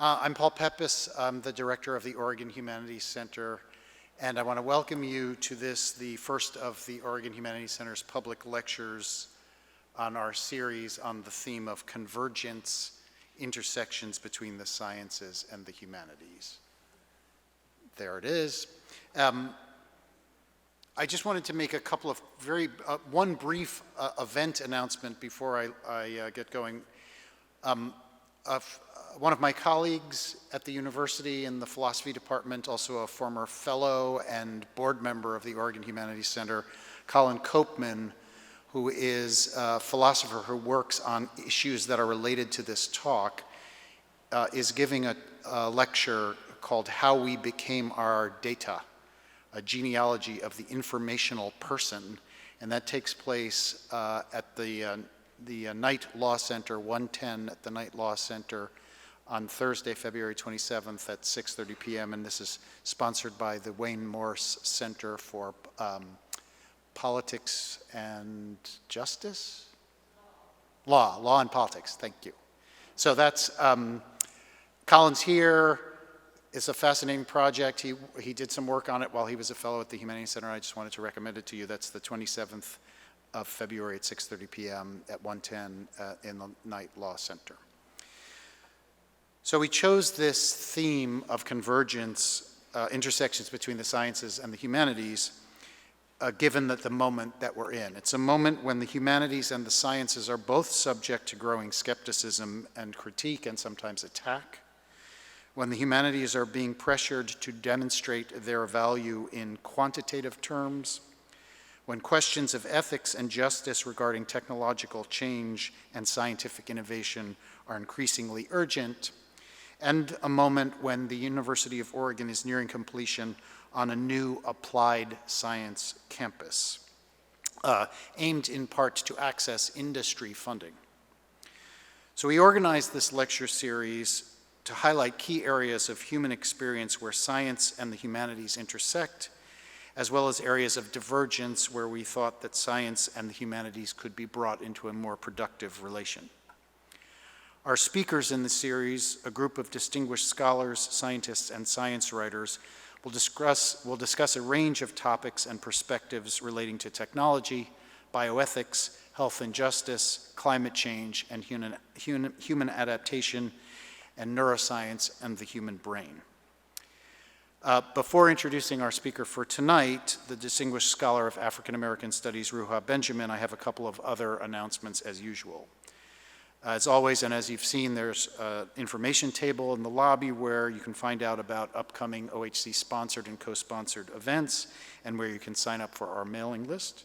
I'm Paul Peppis. I'm the director of the Oregon Humanities Center, and I want to welcome you to this, the first of the Oregon Humanities Center's public lectures on our series on the theme of convergence, intersections between the sciences and the humanities. There it is. I just wanted to make a couple of one brief event announcement before I get going. One of my colleagues at the university in the philosophy department, also a former fellow and board member of the Oregon Humanities Center, Colin Copeman, who is a philosopher who works on issues that are related to this talk, is giving a lecture called How We Became Our Data, a genealogy of the informational person, and that takes place at the Knight Law Center, 110 at the Knight Law Center on Thursday, February 27th at 6:30 p.m. And this is sponsored by the Wayne Morse Center for Politics and Justice? Law and Politics, thank you. So that's, Colin's here. It's a fascinating project. He did some work on it while he was a fellow at the Humanities Center. I just wanted to recommend it to you. That's the 27th of February at 6:30 p.m. at 110 in the Knight Law Center. So we chose this theme of convergence, intersections between the sciences and the humanities, given that the moment that we're in. It's a moment when the humanities and the sciences are both subject to growing skepticism and critique and sometimes attack, when the humanities are being pressured to demonstrate their value in quantitative terms, when questions of ethics and justice regarding technological change and scientific innovation are increasingly urgent, and a moment when the University of Oregon is nearing completion on a new applied science campus, aimed in part to access industry funding. So we organized this lecture series to highlight key areas of human experience where science and the humanities intersect, as well as areas of divergence where we thought that science and the humanities could be brought into a more productive relation. Our speakers in the series, a group of distinguished scholars, scientists, and science writers, will discuss a range of topics and perspectives relating to technology, bioethics, health and justice, climate change, and human adaptation, and neuroscience and the human brain. Before introducing our speaker for tonight, the distinguished scholar of African American Studies, Ruha Benjamin, I have a couple of other announcements as usual. As always, and as you've seen, there's an information table in the lobby where you can find out about upcoming OHC-sponsored and co-sponsored events and where you can sign up for our mailing list.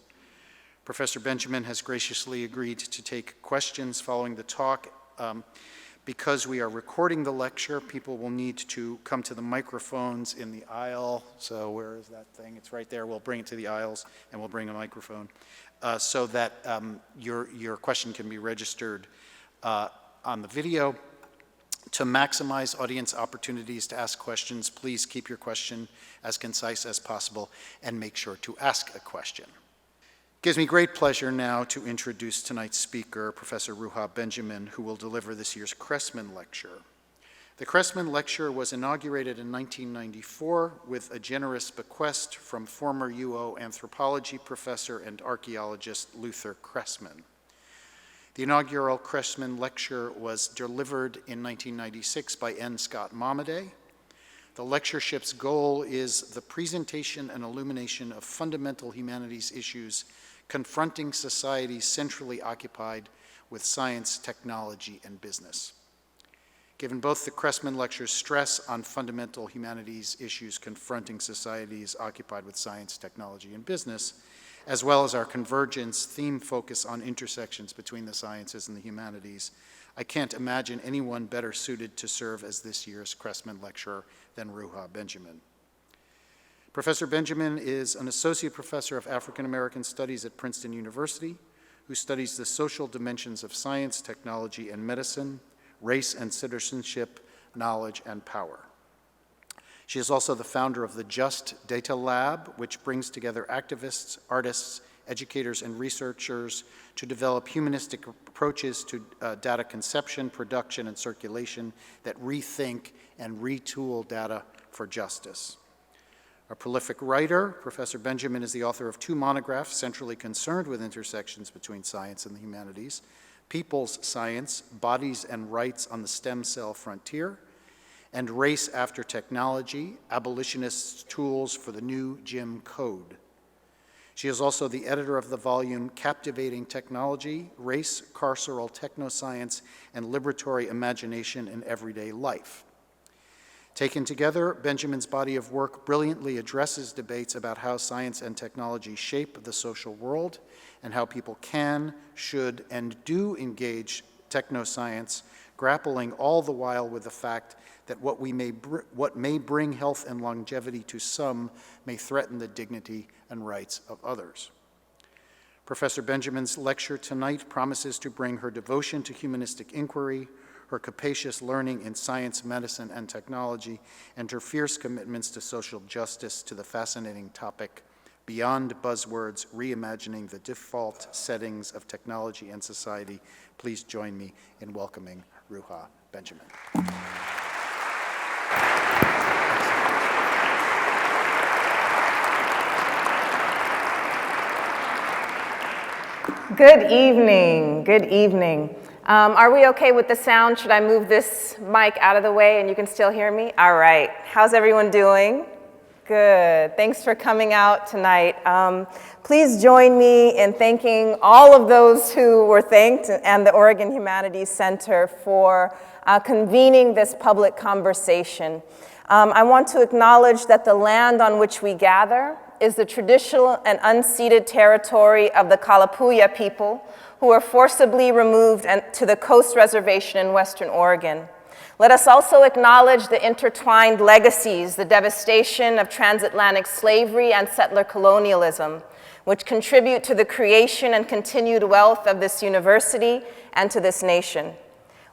Professor Benjamin has graciously agreed to take questions following the talk. Because we are recording the lecture, people will need to come to the microphones in the aisle. So where is that thing? It's right there. We'll bring it to the aisles and we'll bring a microphone so that your question can be registered on the video. To maximize audience opportunities to ask questions, please keep your question as concise as possible and make sure to ask a question. It gives me great pleasure now to introduce tonight's speaker, Professor Ruha Benjamin, who will deliver this year's Cressman Lecture. The Cressman Lecture was inaugurated in 1994 with a generous bequest from former UO anthropology professor and archaeologist Luther Cressman. The inaugural Cressman Lecture was delivered in 1996 by N. Scott Momaday. The lectureship's goal is the presentation and illumination of fundamental humanities issues confronting societies centrally occupied with science, technology, and business. Given both the Cressman Lecture's stress on fundamental humanities issues confronting societies occupied with science, technology, and business, as well as our convergence theme focus on intersections between the sciences and the humanities, I can't imagine anyone better suited to serve as this year's Cressman Lecturer than Ruha Benjamin. Professor Benjamin is an associate professor of African American Studies at Princeton University, who studies the social dimensions of science, technology, and medicine, race and citizenship, knowledge, and power. She is also the founder of the Just Data Lab, which brings together activists, artists, educators, and researchers to develop humanistic approaches to data conception, production, and circulation that rethink and retool data for justice. A prolific writer, Professor Benjamin is the author of 2 monographs centrally concerned with intersections between science and the humanities: People's Science, Bodies and Rights on the Stem Cell Frontier, and Race After Technology, Abolitionist Tools for the New Jim Code. She is also the editor of the volume Captivating Technology, Race, Carceral Technoscience, and Liberatory Imagination in Everyday Life. Taken together, Benjamin's body of work brilliantly addresses debates about how science and technology shape the social world and how people can, should, and do engage technoscience, grappling all the while with the fact that what may bring health and longevity to some may threaten the dignity and rights of others. Professor Benjamin's lecture tonight promises to bring her devotion to humanistic inquiry, her capacious learning in science, medicine, and technology, and her fierce commitments to social justice to the fascinating topic, Beyond Buzzwords, Reimagining the Default Settings of Technology and Society. Please join me in welcoming Ruha Benjamin. Good evening, good evening. Are we okay with the sound? Should I move this mic out of the way and you can still hear me? All right, how's everyone doing? Good, thanks for coming out tonight. Please join me in thanking all of those who were thanked and the Oregon Humanities Center for convening this public conversation. I want to acknowledge that the land on which we gather is the traditional and unceded territory of the Kalapuya people, who were forcibly removed to the Coast Reservation in Western Oregon. Let us also acknowledge the intertwined legacies, the devastation of transatlantic slavery and settler colonialism, which contribute to the creation and continued wealth of this university and to this nation.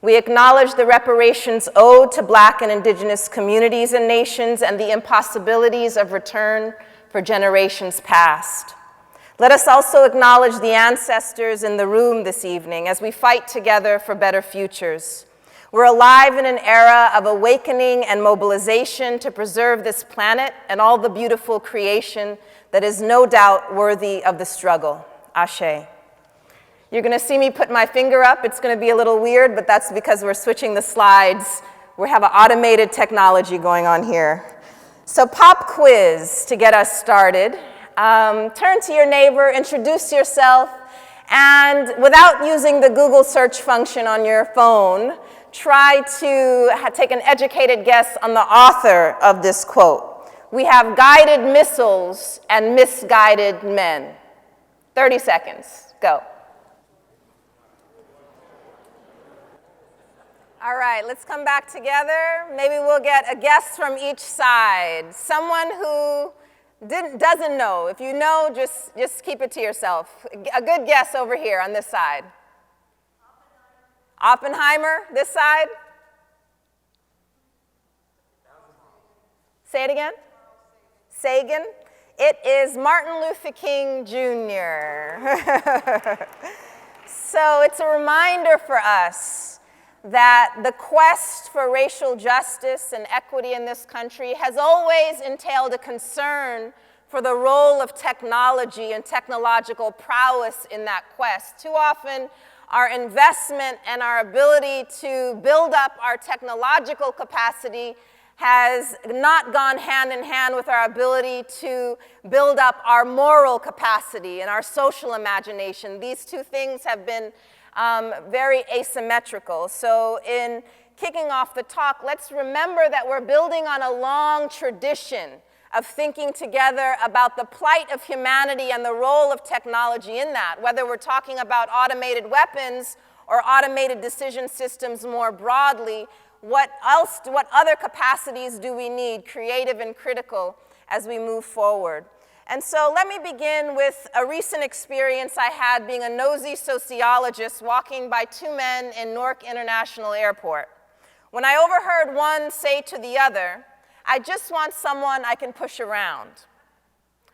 We acknowledge the reparations owed to Black and Indigenous communities and nations and the impossibilities of return for generations past. Let us also acknowledge the ancestors in the room this evening as we fight together for better futures. We're alive in an era of awakening and mobilization to preserve this planet and all the beautiful creation that is no doubt worthy of the struggle. Ashe. You're going to see me put my finger up. It's going to be a little weird, but that's because we're switching the slides. We have an automated technology going on here. So pop quiz to get us started. Turn to your neighbor, introduce yourself, and without using the Google search function on your phone, try to take an educated guess on the author of this quote. We have guided missiles and misguided men. 30 seconds, go. All right, let's come back together. Maybe we'll get a guess from each side. Someone who doesn't know. If you know, just keep it to yourself. A good guess over here on this side. Oppenheimer, this side. Say it again. Sagan. It is Martin Luther King Jr. So it's a reminder for us that the quest for racial justice and equity in this country has always entailed a concern for the role of technology and technological prowess in that quest. Too often, our investment and our ability to build up our technological capacity has not gone hand in hand with our ability to build up our moral capacity and our social imagination. These two things have been very asymmetrical. So in kicking off the talk, let's remember that we're building on a long tradition of thinking together about the plight of humanity and the role of technology in that, whether we're talking about automated weapons or automated decision systems more broadly. What other capacities do we need, creative and critical, as we move forward? And so let me begin with a recent experience I had being a nosy sociologist walking by two men in Newark International Airport. When I overheard one say to the other, "I just want someone I can push around."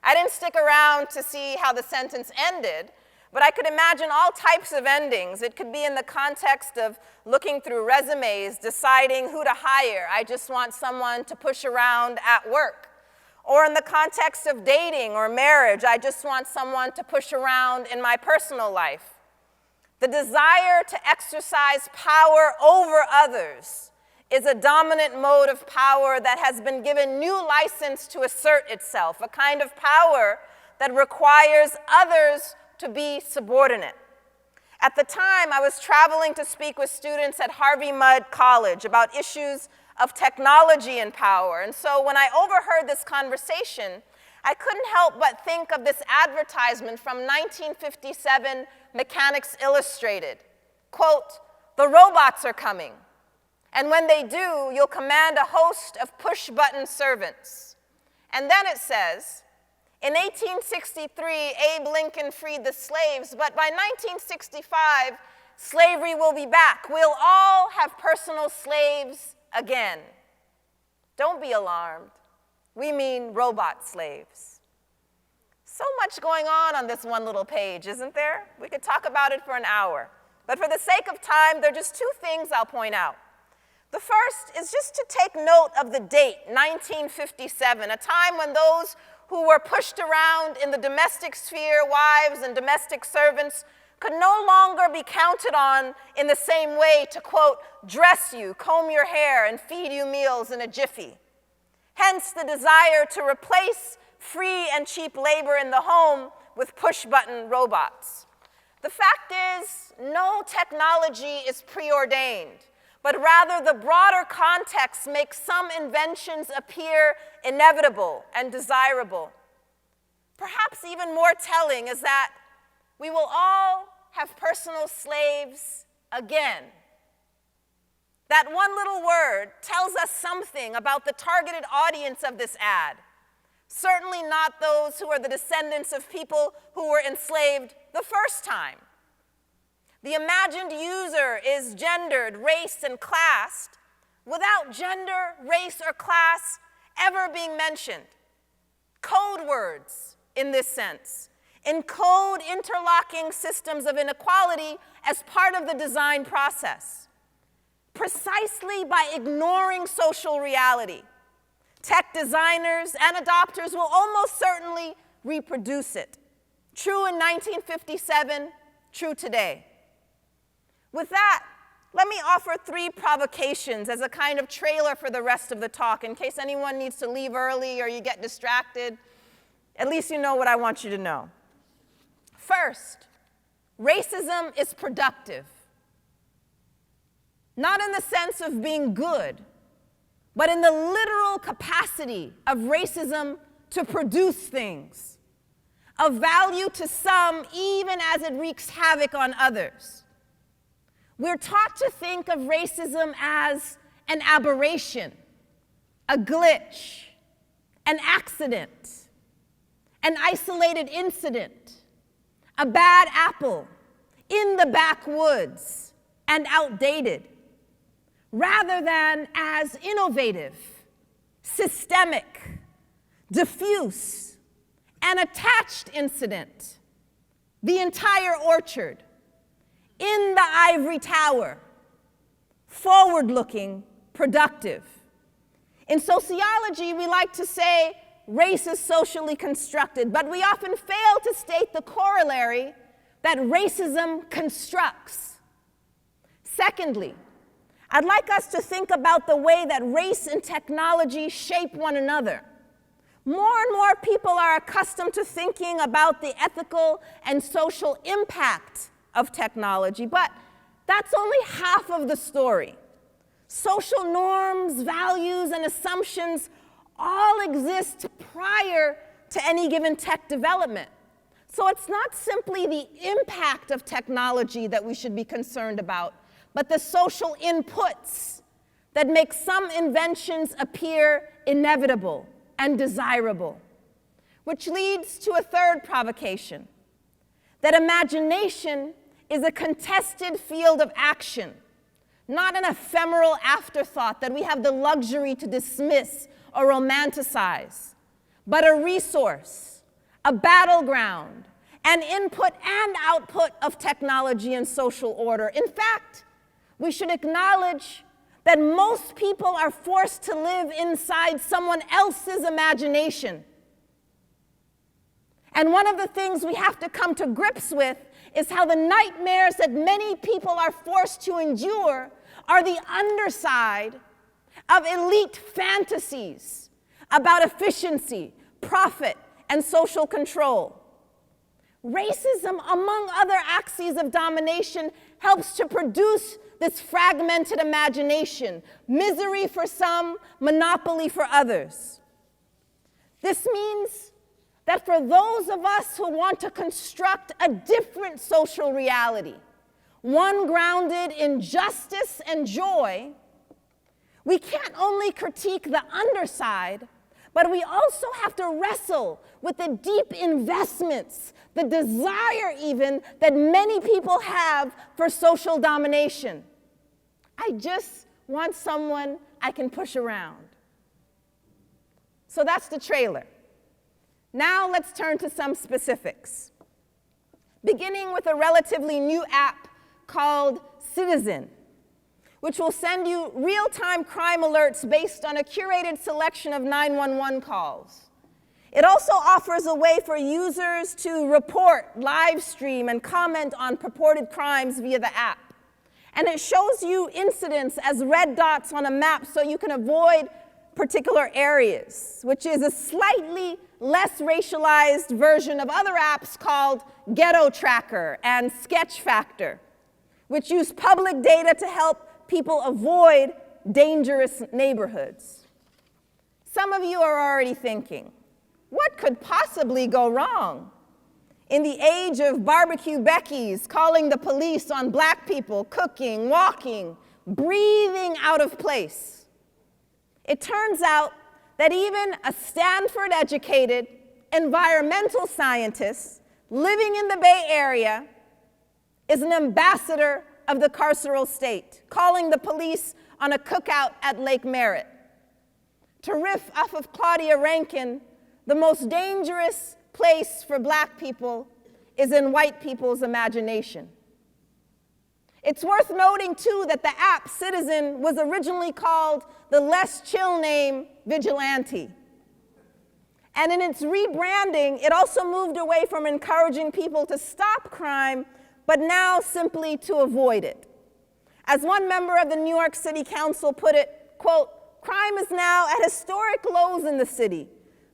I didn't stick around to see how the sentence ended, but I could imagine all types of endings. It could be in the context of looking through resumes, deciding who to hire. I just want someone to push around at work. Or in the context of dating or marriage, I just want someone to push around in my personal life. The desire to exercise power over others is a dominant mode of power that has been given new license to assert itself, a kind of power that requires others to be subordinate. At the time, I was traveling to speak with students at Harvey Mudd College about issues of technology and power. And so when I overheard this conversation, I couldn't help but think of this advertisement from 1957 Mechanics Illustrated. Quote, "The robots are coming. And when they do, you'll command a host of push-button servants." And then it says, in 1863, Abe Lincoln freed the slaves, but by 1965, slavery will be back. We'll all have personal slaves again. Don't be alarmed. We mean robot slaves. So much going on this one little page, isn't there? We could talk about it for an hour. But for the sake of time, there are just two things I'll point out. The first is just to take note of the date, 1957, a time when those who were pushed around in the domestic sphere, wives and domestic servants, could no longer be counted on in the same way to, quote, dress you, comb your hair, and feed you meals in a jiffy. Hence the desire to replace free and cheap labor in the home with push-button robots. The fact is, no technology is preordained, but rather the broader context makes some inventions appear inevitable and desirable. Perhaps even more telling is that we will all have personal slaves again. That one little word tells us something about the targeted audience of this ad. Certainly not those who are the descendants of people who were enslaved the first time. The imagined user is gendered, raced, and classed without gender, race, or class ever being mentioned. Code words in this sense. Encode interlocking systems of inequality as part of the design process. Precisely by ignoring social reality, tech designers and adopters will almost certainly reproduce it. True in 1957, true today. With that, let me offer 3 provocations as a kind of trailer for the rest of the talk, in case anyone needs to leave early or you get distracted. At least you know what I want you to know. First, racism is productive. Not in the sense of being good, but in the literal capacity of racism to produce things, of value to some even as it wreaks havoc on others. We're taught to think of racism as an aberration, a glitch, an accident, an isolated incident, a bad apple, in the backwoods, and outdated, rather than as innovative, systemic, diffuse, an attached incident, the entire orchard, in the ivory tower, forward-looking, productive. In sociology, we like to say race is socially constructed, but we often fail to state the corollary that racism constructs. Secondly, I'd like us to think about the way that race and technology shape one another. More and more people are accustomed to thinking about the ethical and social impact of technology, but that's only half of the story. Social norms, values, and assumptions all exist prior to any given tech development. So it's not simply the impact of technology that we should be concerned about, but the social inputs that make some inventions appear inevitable and desirable. Which leads to a third provocation, that imagination is a contested field of action, not an ephemeral afterthought that we have the luxury to dismiss or romanticize, but a resource, a battleground, an input and output of technology and social order. In fact, we should acknowledge that most people are forced to live inside someone else's imagination. And one of the things we have to come to grips with is how the nightmares that many people are forced to endure are the underside of elite fantasies about efficiency, profit, and social control. Racism, among other axes of domination, helps to produce this fragmented imagination, misery for some, monopoly for others. This means that for those of us who want to construct a different social reality, one grounded in justice and joy, we can't only critique the underside, but we also have to wrestle with the deep investments, the desire even, that many people have for social domination. I just want someone I can push around. So that's the trailer. Now let's turn to some specifics. Beginning with a relatively new app called Citizen, which will send you real-time crime alerts based on a curated selection of 911 calls. It also offers a way for users to report, live stream, and comment on purported crimes via the app. And it shows you incidents as red dots on a map so you can avoid particular areas, which is a slightly less racialized version of other apps called Ghetto Tracker and Sketch Factor, which use public data to help people avoid dangerous neighborhoods. Some of you are already thinking, what could possibly go wrong? In the age of barbecue Becky's calling the police on black people, cooking, walking, breathing out of place. It turns out that even a Stanford-educated environmental scientist living in the Bay Area is an ambassador of the carceral state, calling the police on a cookout at Lake Merritt. To riff off of Claudia Rankine, the most dangerous place for black people is in white people's imagination. It's worth noting, too, that the app Citizen was originally called the less chill name Vigilante. And in its rebranding, it also moved away from encouraging people to stop crime, but now simply to avoid it. As one member of the New York City Council put it, quote, "Crime is now at historic lows in the city,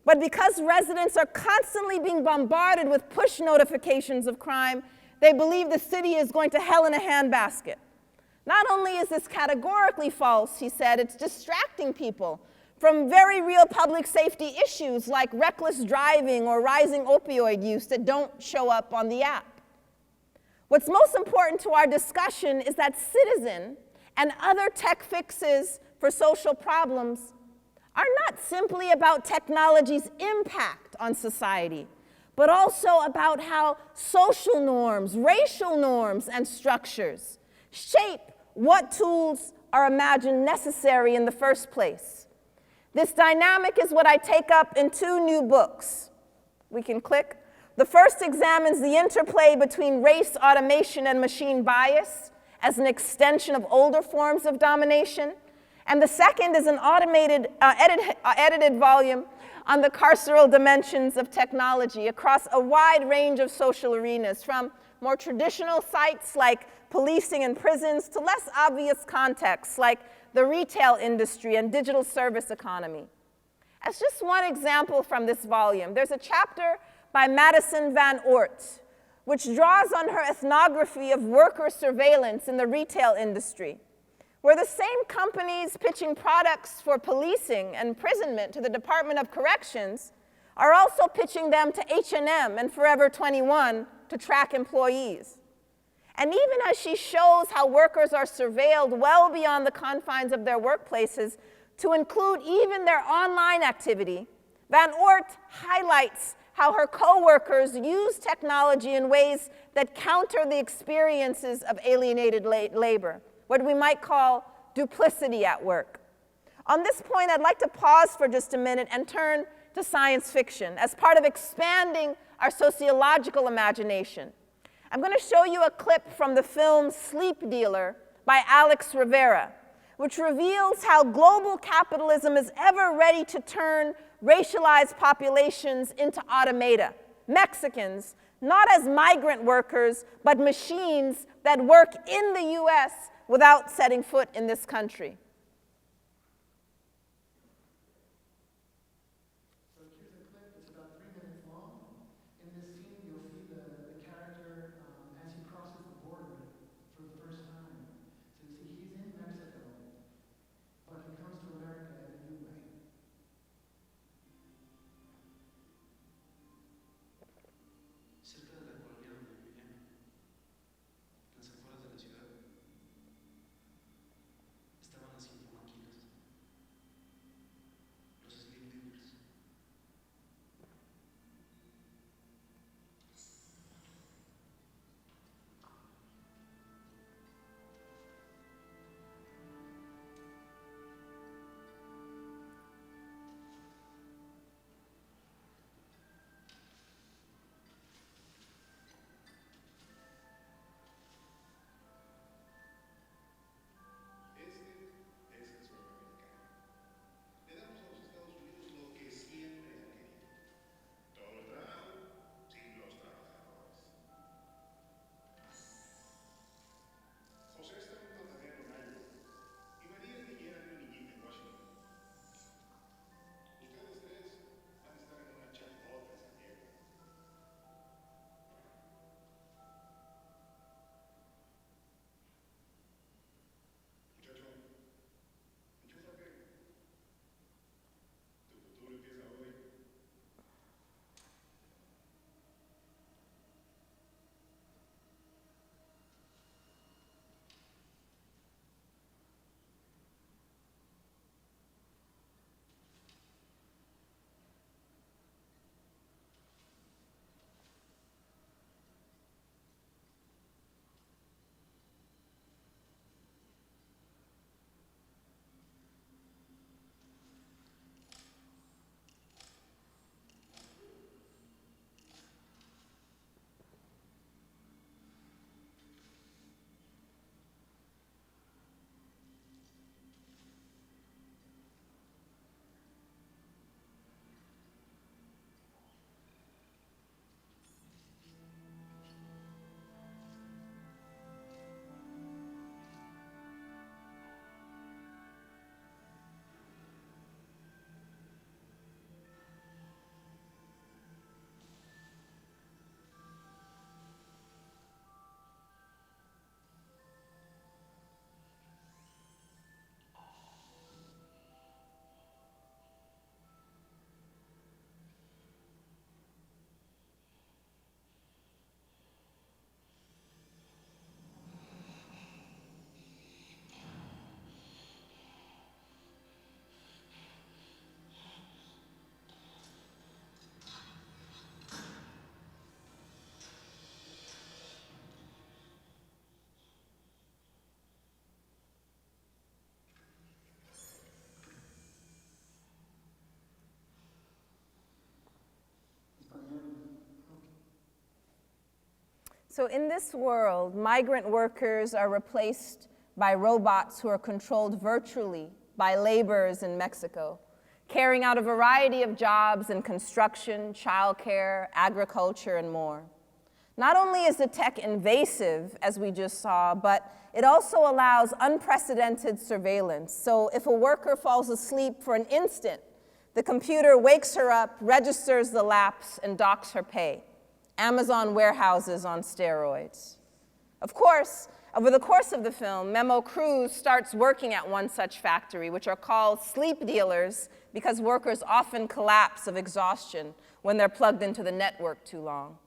but because residents are constantly being bombarded with push notifications of crime, they believe the city is going to hell in a handbasket." Not only is this categorically false, he said, it's distracting people from very real public safety issues like reckless driving or rising opioid use that don't show up on the app. What's most important to our discussion is that Citizen and other tech fixes for social problems are not simply about technology's impact on society, but also about how social norms, racial norms, and structures shape what tools are imagined necessary in the first place. This dynamic is what I take up in two new books. We can click. The first examines the interplay between race automation and machine bias as an extension of older forms of domination. And the second is an edited volume on the carceral dimensions of technology across a wide range of social arenas, from more traditional sites like policing and prisons to less obvious contexts like the retail industry and digital service economy. As just one example from this volume, there's a chapter by Madison Van Oort, which draws on her ethnography of worker surveillance in the retail industry, where the same companies pitching products for policing and imprisonment to the Department of Corrections are also pitching them to H&M and Forever 21 to track employees. And even as she shows how workers are surveilled well beyond the confines of their workplaces to include even their online activity, Van Oort highlights how her co-workers use technology in ways that counter the experiences of alienated labor, what we might call duplicity at work. On this point, I'd like to pause for just a minute and turn to science fiction as part of expanding our sociological imagination. I'm going to show you a clip from the film Sleep Dealer by Alex Rivera, which reveals how global capitalism is ever ready to turn racialized populations into automata, Mexicans, not as migrant workers, but machines that work in the US without setting foot in this country. So here's a clip, it's about 3 minutes long. In this scene, you'll see the character as he crosses the border for the first time. So you see he's in Mexico, but he comes to America in a new way. Cerca de la colonia donde vivían, en las afueras de la ciudad, estaban haciendo maquilas, los sleep dealers. So in this world, migrant workers are replaced by robots who are controlled virtually by laborers in Mexico, carrying out a variety of jobs in construction, childcare, agriculture, and more. Not only is the tech invasive, as we just saw, but it also allows unprecedented surveillance. So if a worker falls asleep for an instant, the computer wakes her up, registers the lapse, and docks her pay. Amazon warehouses on steroids. Of course, over the course of the film, Memo Cruz starts working at one such factory, which are called sleep dealers because workers often collapse of exhaustion when they're plugged into the network too long.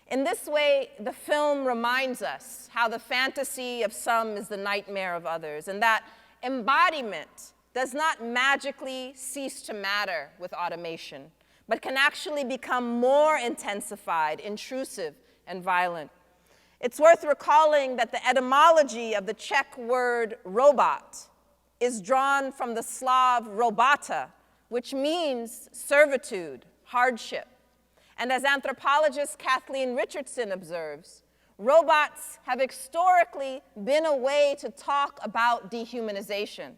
In this way, the film reminds us how the fantasy of some is the nightmare of others, and that embodiment does not magically cease to matter with automation, but can actually become more intensified, intrusive, and violent. It's worth recalling that the etymology of the Czech word robot is drawn from the Slav robota, which means servitude, hardship. And as anthropologist Kathleen Richardson observes, robots have historically been a way to talk about dehumanization.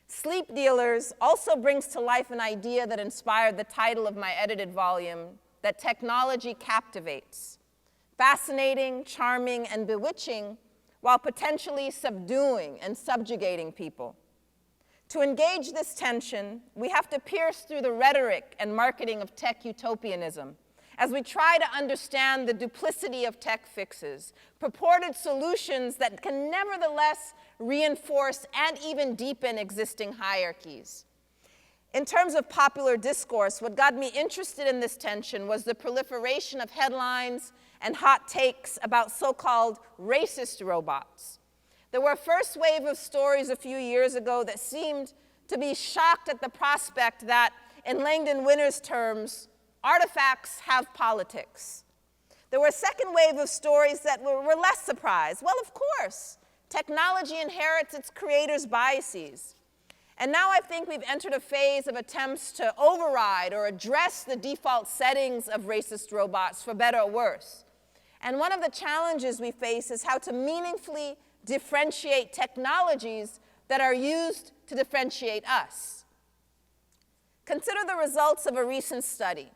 Sleep Dealers also brings to life an idea that inspired the title of my edited volume, that technology captivates. Fascinating, charming, and bewitching, while potentially subduing and subjugating people. To engage this tension, we have to pierce through the rhetoric and marketing of tech utopianism as we try to understand the duplicity of tech fixes, purported solutions that can nevertheless reinforce and even deepen existing hierarchies. In terms of popular discourse, what got me interested in this tension was the proliferation of headlines and hot takes about so-called racist robots. There were a first wave of stories a few years ago that seemed to be shocked at the prospect that, in Langdon Winner's terms, artifacts have politics. There were a second wave of stories that were less surprised. Well, of course, technology inherits its creators' biases. And now I think we've entered a phase of attempts to override or address the default settings of racist robots, for better or worse. And one of the challenges we face is how to meaningfully differentiate technologies that are used to differentiate us. Consider the results of a recent study.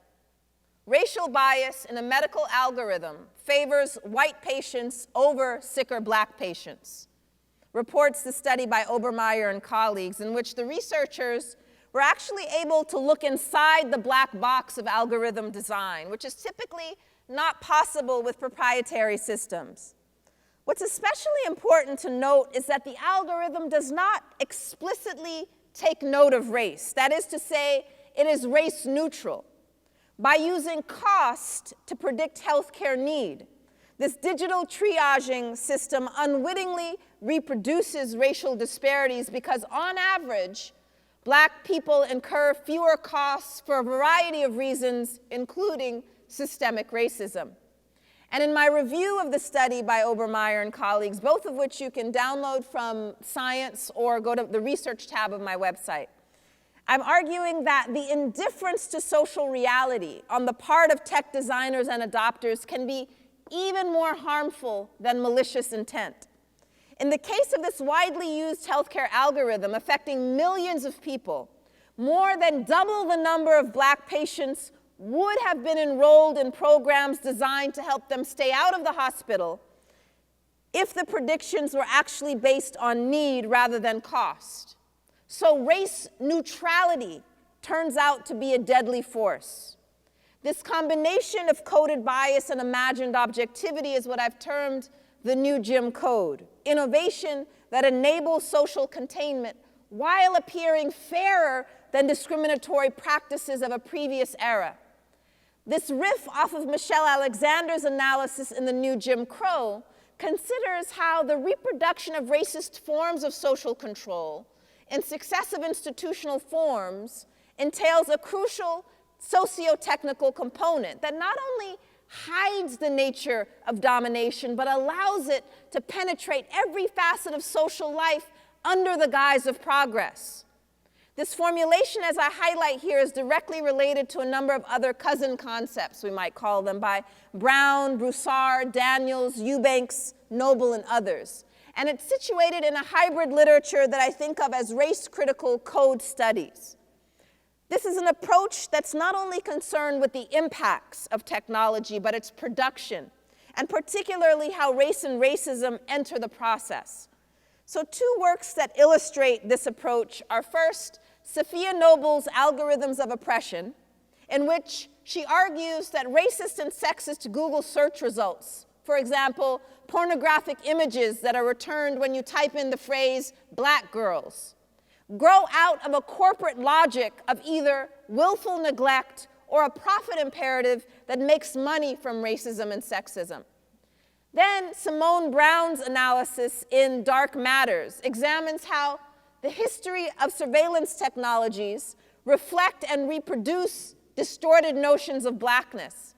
Racial bias in a medical algorithm favors white patients over sicker black patients, reports the study by Obermeyer and colleagues, in which the researchers were actually able to look inside the black box of algorithm design, which is typically not possible with proprietary systems. What's especially important to note is that the algorithm does not explicitly take note of race. That is to say, it is race neutral. By using cost to predict healthcare need, this digital triaging system unwittingly reproduces racial disparities because, on average, black people incur fewer costs for a variety of reasons, including systemic racism. And in my review of the study by Obermeyer and colleagues, both of which you can download from Science or go to the research tab of my website, I'm arguing that the indifference to social reality on the part of tech designers and adopters can be even more harmful than malicious intent. In the case of this widely used healthcare algorithm affecting millions of people, more than double the number of black patients would have been enrolled in programs designed to help them stay out of the hospital if the predictions were actually based on need rather than cost. So race neutrality turns out to be a deadly force. This combination of coded bias and imagined objectivity is what I've termed the new Jim Code, innovation that enables social containment while appearing fairer than discriminatory practices of a previous era. This riff off of Michelle Alexander's analysis in the new Jim Crow considers how the reproduction of racist forms of social control in successive institutional forms entails a crucial socio-technical component that not only hides the nature of domination, but allows it to penetrate every facet of social life under the guise of progress. This formulation, as I highlight here, is directly related to a number of other cousin concepts, we might call them, by Brown, Broussard, Daniels, Eubanks, Noble, and others. And it's situated in a hybrid literature that I think of as race-critical code studies. This is an approach that's not only concerned with the impacts of technology, but its production, and particularly how race and racism enter the process. So two works that illustrate this approach are first, Sophia Noble's Algorithms of Oppression, in which she argues that racist and sexist Google search results, for example, pornographic images that are returned when you type in the phrase black girls, grow out of a corporate logic of either willful neglect or a profit imperative that makes money from racism and sexism. Then Simone Brown's analysis in Dark Matters examines how the history of surveillance technologies reflect and reproduce distorted notions of blackness.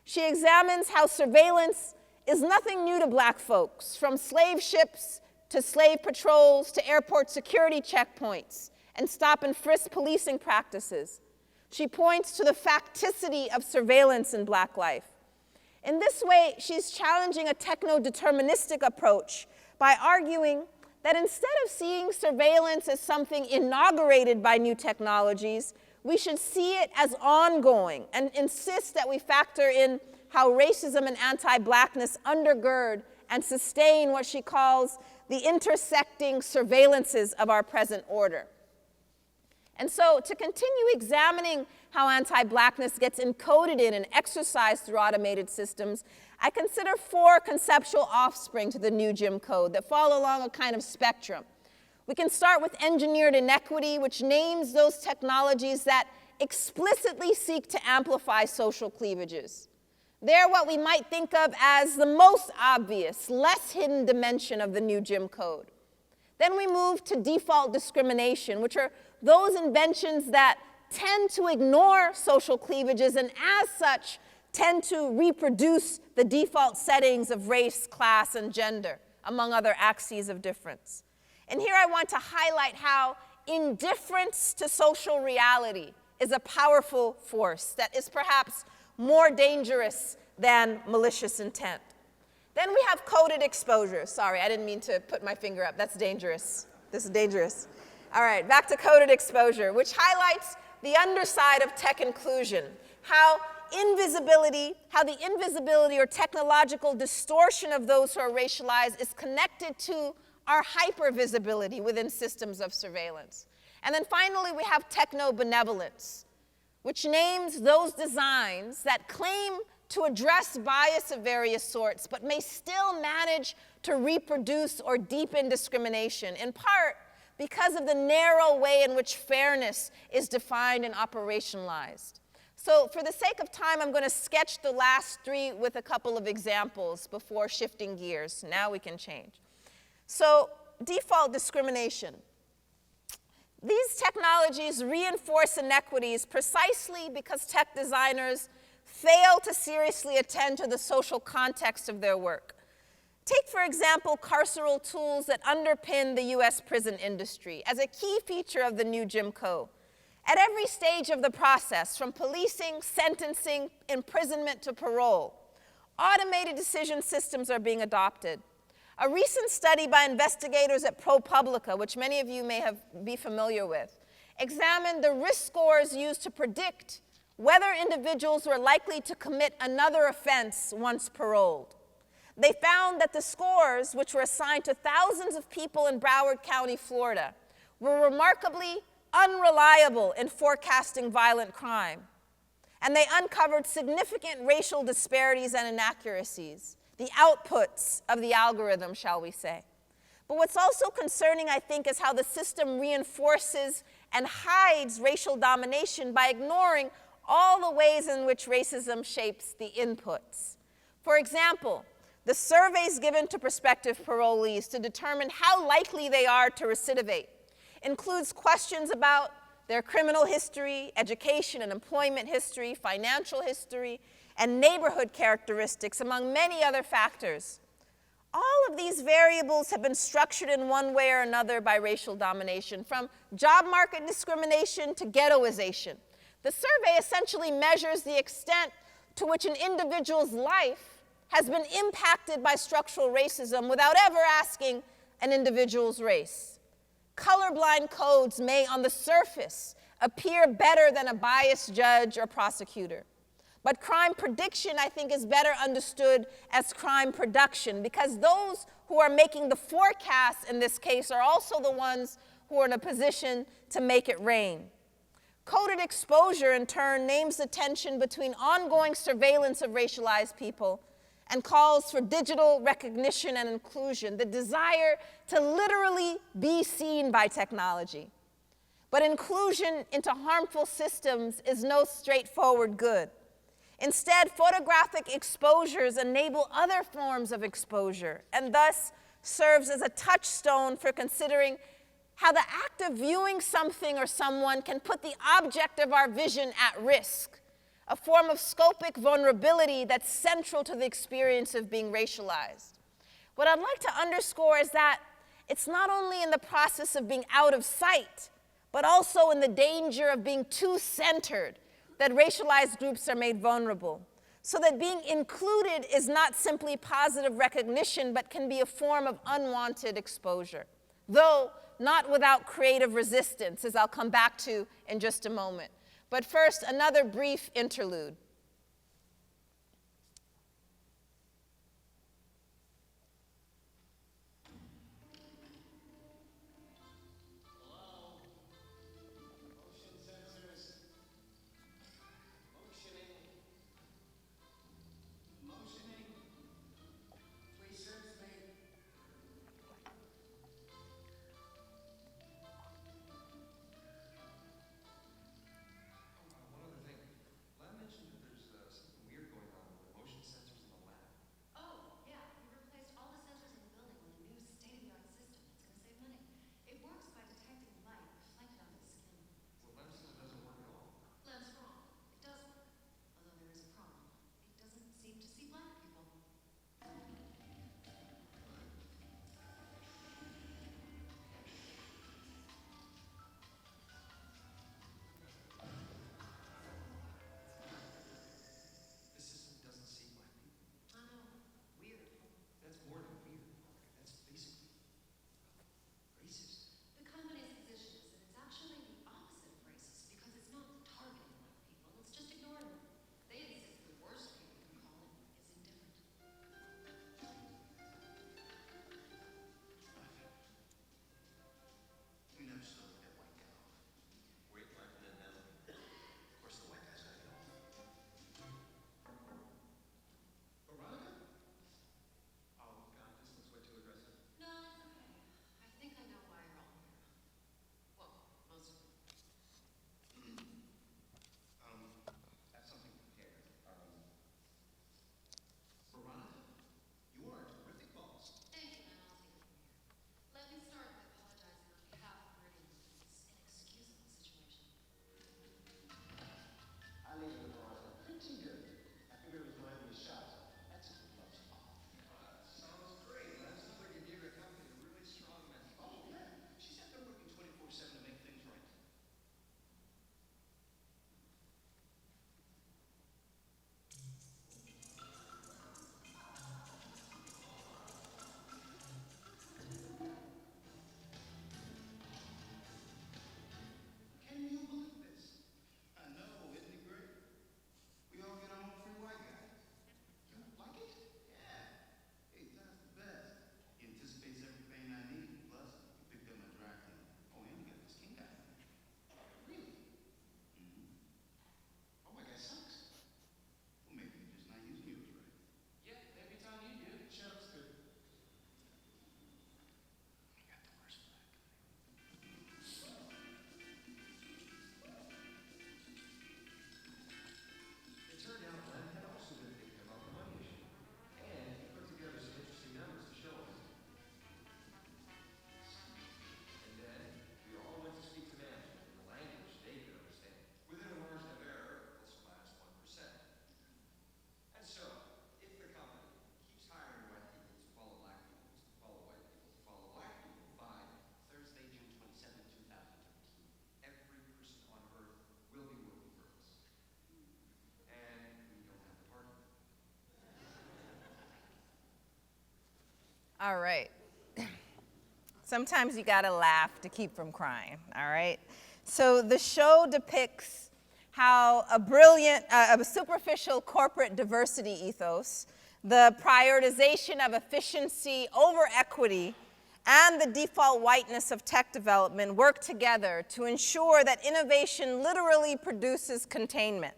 She examines how surveillance is nothing new to black folks, from slave ships to slave patrols to airport security checkpoints, and stop and frisk policing practices. She points to the facticity of surveillance in Black life. In this way, she's challenging a techno-deterministic approach by arguing that instead of seeing surveillance as something inaugurated by new technologies, we should see it as ongoing and insist that we factor in how racism and anti-Blackness undergird and sustain what she calls the intersecting surveillances of our present order. And so, to continue examining how anti-Blackness gets encoded in and exercised through automated systems, I consider 4 conceptual offspring to the new Jim Code that fall along a kind of spectrum. We can start with engineered inequity, which names those technologies that explicitly seek to amplify social cleavages. They're what we might think of as the most obvious, less hidden dimension of the new Jim Code. Then we move to default discrimination, which are those inventions that tend to ignore social cleavages and as such tend to reproduce the default settings of race, class, and gender, among other axes of difference. And here I want to highlight how indifference to social reality is a powerful force that is perhaps more dangerous than malicious intent. Then we have coded exposure. Sorry, I didn't mean to put my finger up. That's dangerous. This is dangerous. All right, back to coded exposure, which highlights the underside of tech inclusion, how the invisibility or technological distortion of those who are racialized is connected to our hypervisibility within systems of surveillance. And then finally, we have techno-benevolence, which names those designs that claim to address bias of various sorts, but may still manage to reproduce or deepen discrimination, in part because of the narrow way in which fairness is defined and operationalized. So for the sake of time, I'm going to sketch the last 3 with a couple of examples before shifting gears. Now we can change. So default discrimination. These technologies reinforce inequities precisely because tech designers fail to seriously attend to the social context of their work. Take, for example, carceral tools that underpin the US prison industry as a key feature of the new Jim Crow. At every stage of the process, from policing, sentencing, imprisonment to parole, automated decision systems are being adopted. A recent study by investigators at ProPublica, which many of you may be familiar with, examined the risk scores used to predict whether individuals were likely to commit another offense once paroled. They found that the scores, which were assigned to thousands of people in Broward County, Florida, were remarkably unreliable in forecasting violent crime. And they uncovered significant racial disparities and inaccuracies, the outputs of the algorithm, shall we say. But what's also concerning, I think, is how the system reinforces and hides racial domination by ignoring all the ways in which racism shapes the inputs. For example, the surveys given to prospective parolees to determine how likely they are to recidivate includes questions about their criminal history, education and employment history, financial history, and neighborhood characteristics, among many other factors. All of these variables have been structured in one way or another by racial domination, from job market discrimination to ghettoization. The survey essentially measures the extent to which an individual's life has been impacted by structural racism without ever asking an individual's race. Colorblind codes may, on the surface, appear better than a biased judge or prosecutor. But crime prediction, I think, is better understood as crime production, because those who are making the forecasts in this case are also the ones who are in a position to make it rain. Coded exposure, in turn, names the tension between ongoing surveillance of racialized people and calls for digital recognition and inclusion, the desire to literally be seen by technology. But inclusion into harmful systems is no straightforward good. Instead, photographic exposures enable other forms of exposure and thus serves as a touchstone for considering how the act of viewing something or someone can put the object of our vision at risk, a form of scopic vulnerability that's central to the experience of being racialized. What I'd like to underscore is that it's not only in the process of being out of sight, but also in the danger of being too centered, that racialized groups are made vulnerable. So that being included is not simply positive recognition, but can be a form of unwanted exposure, though not without creative resistance, as I'll come back to in just a moment. But first, another brief interlude. All right. Sometimes you gotta laugh to keep from crying, all right? So the show depicts how a superficial corporate diversity ethos, the prioritization of efficiency over equity, and the default whiteness of tech development work together to ensure that innovation literally produces containment.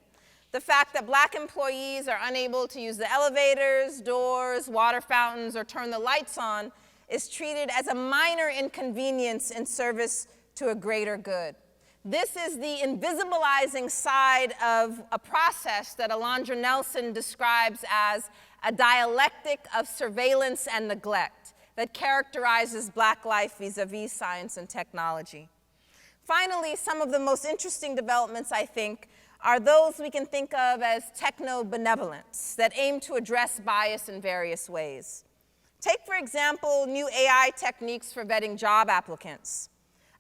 The fact that black employees are unable to use the elevators, doors, water fountains, or turn the lights on is treated as a minor inconvenience in service to a greater good. This is the invisibilizing side of a process that Alondra Nelson describes as a dialectic of surveillance and neglect that characterizes black life vis-a-vis science and technology. Finally, some of the most interesting developments, I think, are those we can think of as techno-benevolence that aim to address bias in various ways. Take, for example, new AI techniques for vetting job applicants.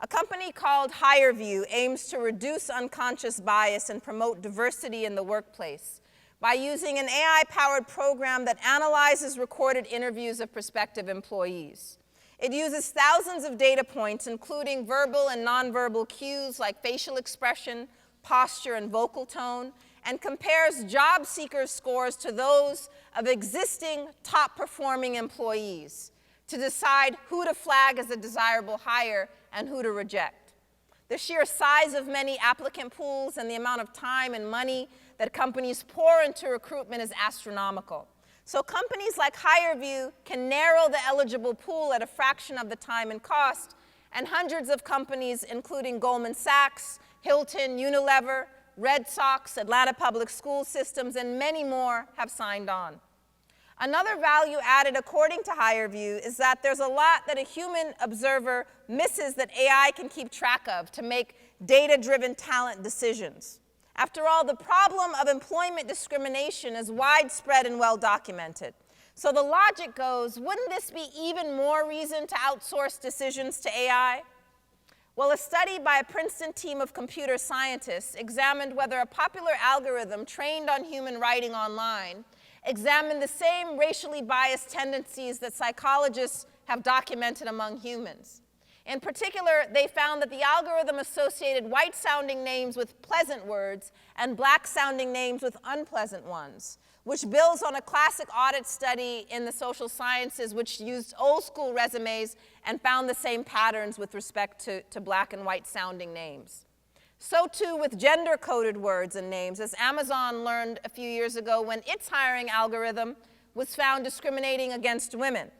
A company called HireView aims to reduce unconscious bias and promote diversity in the workplace by using an AI-powered program that analyzes recorded interviews of prospective employees. It uses thousands of data points, including verbal and nonverbal cues like facial expression, posture, and vocal tone, and compares job seekers' scores to those of existing top-performing employees to decide who to flag as a desirable hire and who to reject. The sheer size of many applicant pools and the amount of time and money that companies pour into recruitment is astronomical. So companies like HireView can narrow the eligible pool at a fraction of the time and cost, and hundreds of companies, including Goldman Sachs, Hilton, Unilever, Red Sox, Atlanta Public School Systems, and many more have signed on. Another value added according to HireView is that there's a lot that a human observer misses that AI can keep track of to make data-driven talent decisions. After all, the problem of employment discrimination is widespread and well documented. So the logic goes, wouldn't this be even more reason to outsource decisions to AI? Well, a study by a Princeton team of computer scientists examined whether a popular algorithm trained on human writing online examined the same racially biased tendencies that psychologists have documented among humans. In particular, they found that the algorithm associated white-sounding names with pleasant words and black-sounding names with unpleasant ones, which builds on a classic audit study in the social sciences which used old-school resumes and found the same patterns with respect to black and white-sounding names. So too with gender-coded words and names, as Amazon learned a few years ago when its hiring algorithm was found discriminating against women.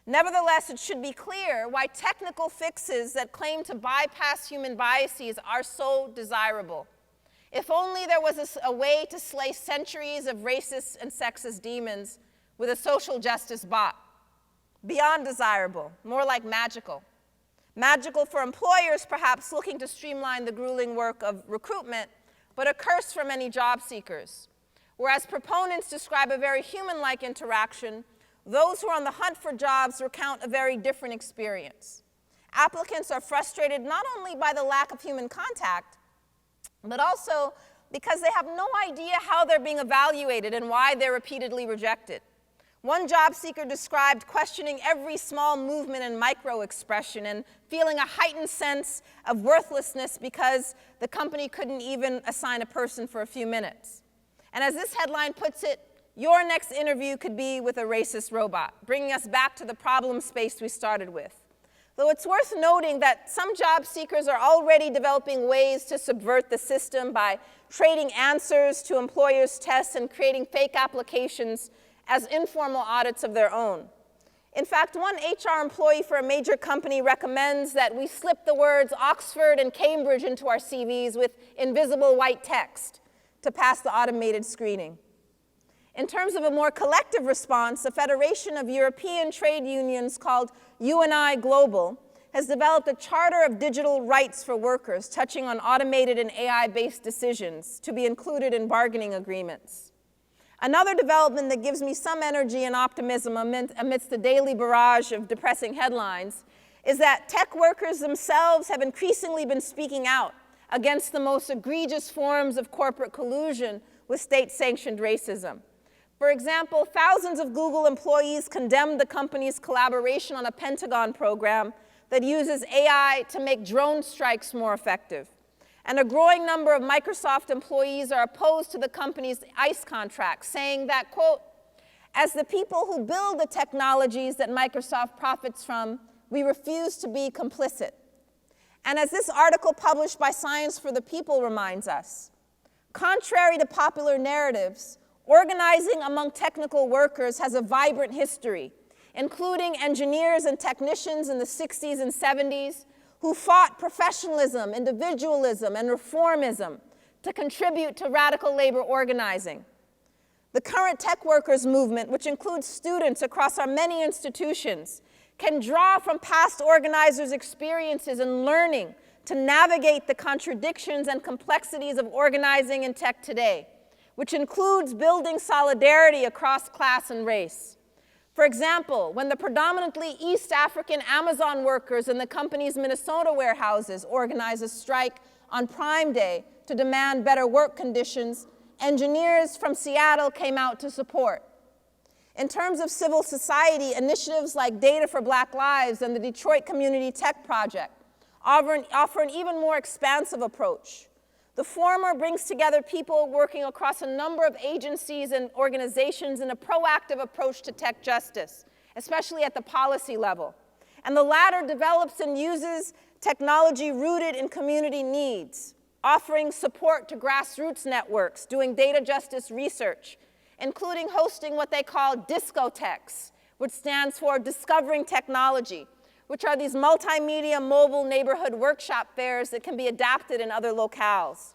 Nevertheless, it should be clear why technical fixes that claim to bypass human biases are so desirable. If only there was a way to slay centuries of racist and sexist demons with a social justice bot. Beyond desirable, more like magical. Magical for employers, perhaps looking to streamline the grueling work of recruitment, but a curse for many job seekers. Whereas proponents describe a very human-like interaction, those who are on the hunt for jobs recount a very different experience. Applicants are frustrated not only by the lack of human contact, but also because they have no idea how they're being evaluated and why they're repeatedly rejected. One job seeker described questioning every small movement and micro-expression and feeling a heightened sense of worthlessness because the company couldn't even assign a person for a few minutes. And as this headline puts it, your next interview could be with a racist robot, bringing us back to the problem space we started with. Though it's worth noting that some job seekers are already developing ways to subvert the system by trading answers to employers' tests and creating fake applications as informal audits of their own. In fact, one HR employee for a major company recommends that we slip the words Oxford and Cambridge into our CVs with invisible white text to pass the automated screening. In terms of a more collective response, a federation of European trade unions called UNI Global has developed a charter of digital rights for workers touching on automated and AI-based decisions to be included in bargaining agreements. Another development that gives me some energy and optimism amidst the daily barrage of depressing headlines is that tech workers themselves have increasingly been speaking out against the most egregious forms of corporate collusion with state-sanctioned racism. For example, thousands of Google employees condemned the company's collaboration on a Pentagon program that uses AI to make drone strikes more effective. And a growing number of Microsoft employees are opposed to the company's ICE contract, saying that, quote, as the people who build the technologies that Microsoft profits from, we refuse to be complicit. And as this article published by Science for the People reminds us, contrary to popular narratives, organizing among technical workers has a vibrant history, including engineers and technicians in the 60s and 70s who fought professionalism, individualism, and reformism to contribute to radical labor organizing. The current tech workers movement, which includes students across our many institutions, can draw from past organizers' experiences and learning to navigate the contradictions and complexities of organizing in tech today, which includes building solidarity across class and race. For example, when the predominantly East African Amazon workers in the company's Minnesota warehouses organized a strike on Prime Day to demand better work conditions, engineers from Seattle came out to support. In terms of civil society, initiatives like Data for Black Lives and the Detroit Community Tech Project offer an even more expansive approach. The former brings together people working across a number of agencies and organizations in a proactive approach to tech justice, especially at the policy level. And the latter develops and uses technology rooted in community needs, offering support to grassroots networks doing data justice research, including hosting what they call discotheques, which stands for Discovering Technology, which are these multimedia mobile neighborhood workshop fairs that can be adapted in other locales.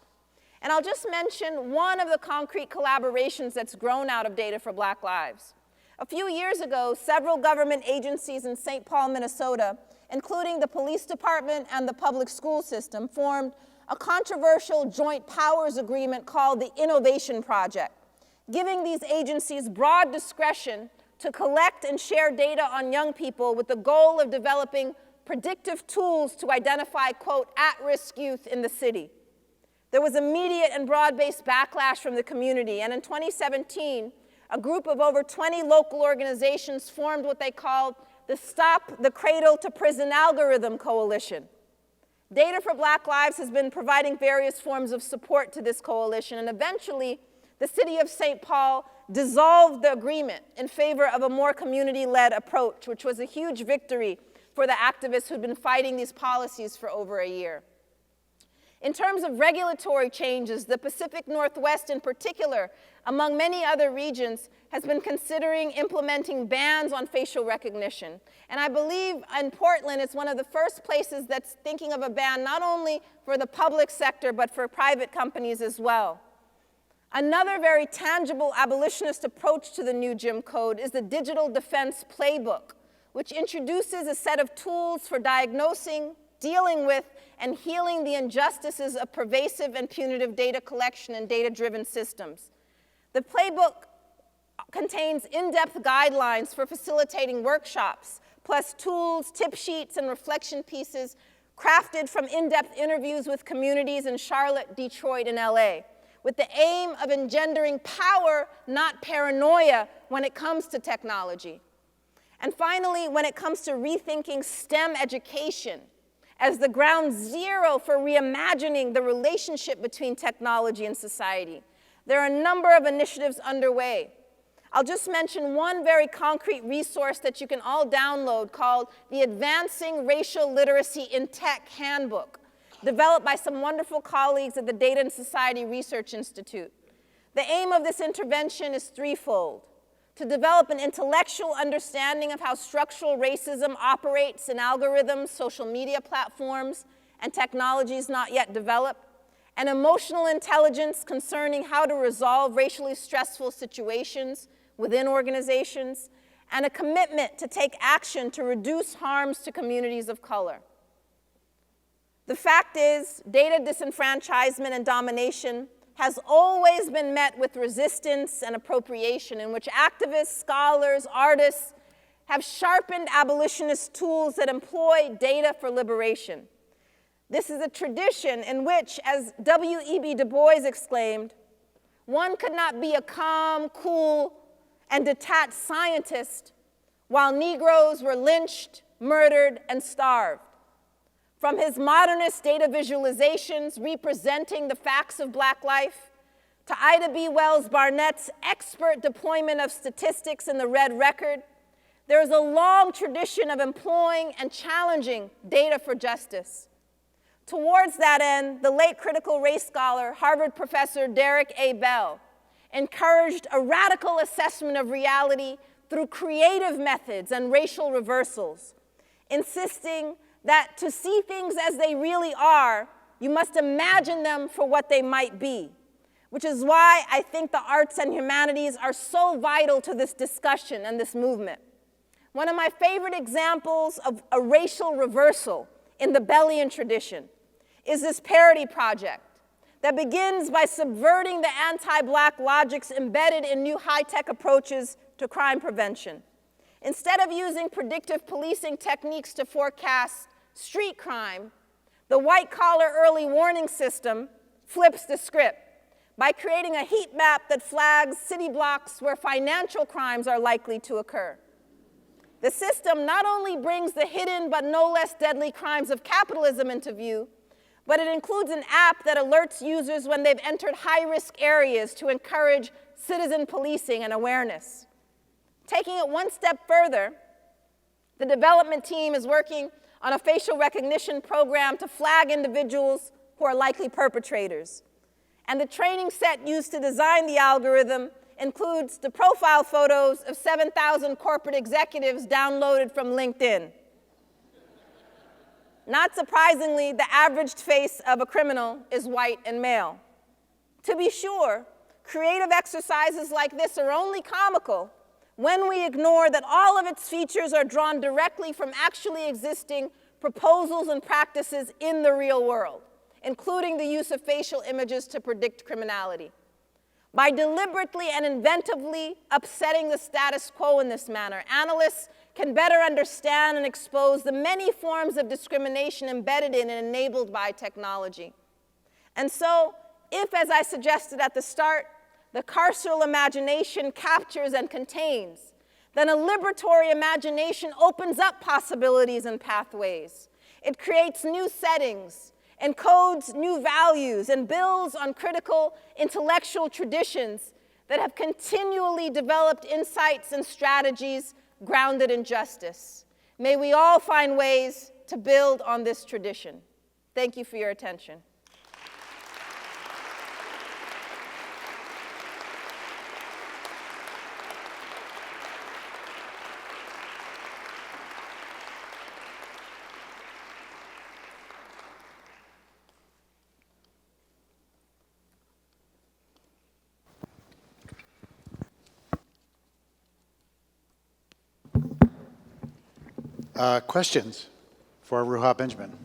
And I'll just mention one of the concrete collaborations that's grown out of Data for Black Lives. A few years ago, several government agencies in St. Paul, Minnesota, including the police department and the public school system, formed a controversial joint powers agreement called the Innovation Project, giving these agencies broad discretion to collect and share data on young people with the goal of developing predictive tools to identify, quote, at-risk youth in the city. There was immediate and broad-based backlash from the community, and in 2017, a group of over 20 local organizations formed what they called the Stop the Cradle to Prison Algorithm Coalition. Data for Black Lives has been providing various forms of support to this coalition, and eventually, the city of St. Paul dissolved the agreement in favor of a more community-led approach, which was a huge victory for the activists who'd been fighting these policies for over a year. In terms of regulatory changes, the Pacific Northwest in particular, among many other regions, has been considering implementing bans on facial recognition. And I believe in Portland, it's one of the first places that's thinking of a ban not only for the public sector, but for private companies as well. Another very tangible abolitionist approach to the new Jim Code is the Digital Defense Playbook, which introduces a set of tools for diagnosing, dealing with, and healing the injustices of pervasive and punitive data collection and data-driven systems. The playbook contains in-depth guidelines for facilitating workshops, plus tools, tip sheets, and reflection pieces crafted from in-depth interviews with communities in Charlotte, Detroit, and LA, with the aim of engendering power, not paranoia, when it comes to technology. And finally, when it comes to rethinking STEM education as the ground zero for reimagining the relationship between technology and society, there are a number of initiatives underway. I'll just mention one very concrete resource that you can all download called the Advancing Racial Literacy in Tech Handbook, developed by some wonderful colleagues at the Data and Society Research Institute. The aim of this intervention is threefold: to develop an intellectual understanding of how structural racism operates in algorithms, social media platforms, and technologies not yet developed, an emotional intelligence concerning how to resolve racially stressful situations within organizations, and a commitment to take action to reduce harms to communities of color. The fact is, data disenfranchisement and domination has always been met with resistance and appropriation, in which activists, scholars, artists have sharpened abolitionist tools that employ data for liberation. This is a tradition in which, as W.E.B. Du Bois exclaimed, one could not be a calm, cool, and detached scientist while Negroes were lynched, murdered, and starved. From his modernist data visualizations representing the facts of Black life, to Ida B. Wells Barnett's expert deployment of statistics in the Red Record, there is a long tradition of employing and challenging data for justice. Towards that end, the late critical race scholar, Harvard professor Derek A. Bell, encouraged a radical assessment of reality through creative methods and racial reversals, insisting that to see things as they really are, you must imagine them for what they might be, which is why I think the arts and humanities are so vital to this discussion and this movement. One of my favorite examples of a racial reversal in the Bellian tradition is this parody project that begins by subverting the anti-Black logics embedded in new high-tech approaches to crime prevention. Instead of using predictive policing techniques to forecast street crime, the white-collar early warning system flips the script by creating a heat map that flags city blocks where financial crimes are likely to occur. The system not only brings the hidden but no less deadly crimes of capitalism into view, but it includes an app that alerts users when they've entered high-risk areas to encourage citizen policing and awareness. Taking it one step further, the development team is working on a facial recognition program to flag individuals who are likely perpetrators. And the training set used to design the algorithm includes the profile photos of 7,000 corporate executives downloaded from LinkedIn. Not surprisingly, the averaged face of a criminal is white and male. To be sure, creative exercises like this are only comical when we ignore that all of its features are drawn directly from actually existing proposals and practices in the real world, including the use of facial images to predict criminality. By deliberately and inventively upsetting the status quo in this manner, analysts can better understand and expose the many forms of discrimination embedded in and enabled by technology. And so, if, as I suggested at the start, the carceral imagination captures and contains, then a liberatory imagination opens up possibilities and pathways. It creates new settings, encodes new values, and builds on critical intellectual traditions that have continually developed insights and strategies grounded in justice. May we all find ways to build on this tradition. Thank you for your attention. Questions for Ruha Benjamin?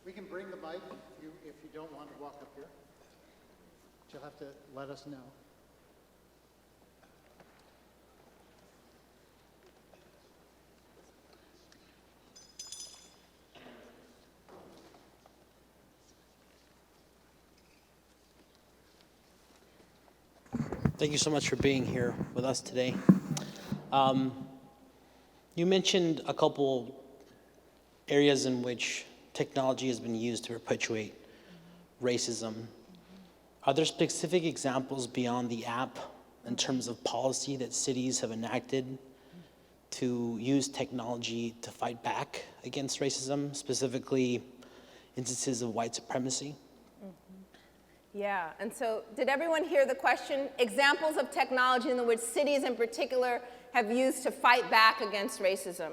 We can bring the mic if you don't want to walk up here. But you'll have to let us know. Thank you so much for being here with us today. You mentioned a couple areas in which technology has been used to perpetuate racism. Are there specific examples beyond the app in terms of policy that cities have enacted to use technology to fight back against racism, specifically instances of white supremacy? Yeah, and so did everyone hear the question? Examples of technology in which cities in particular have used to fight back against racism.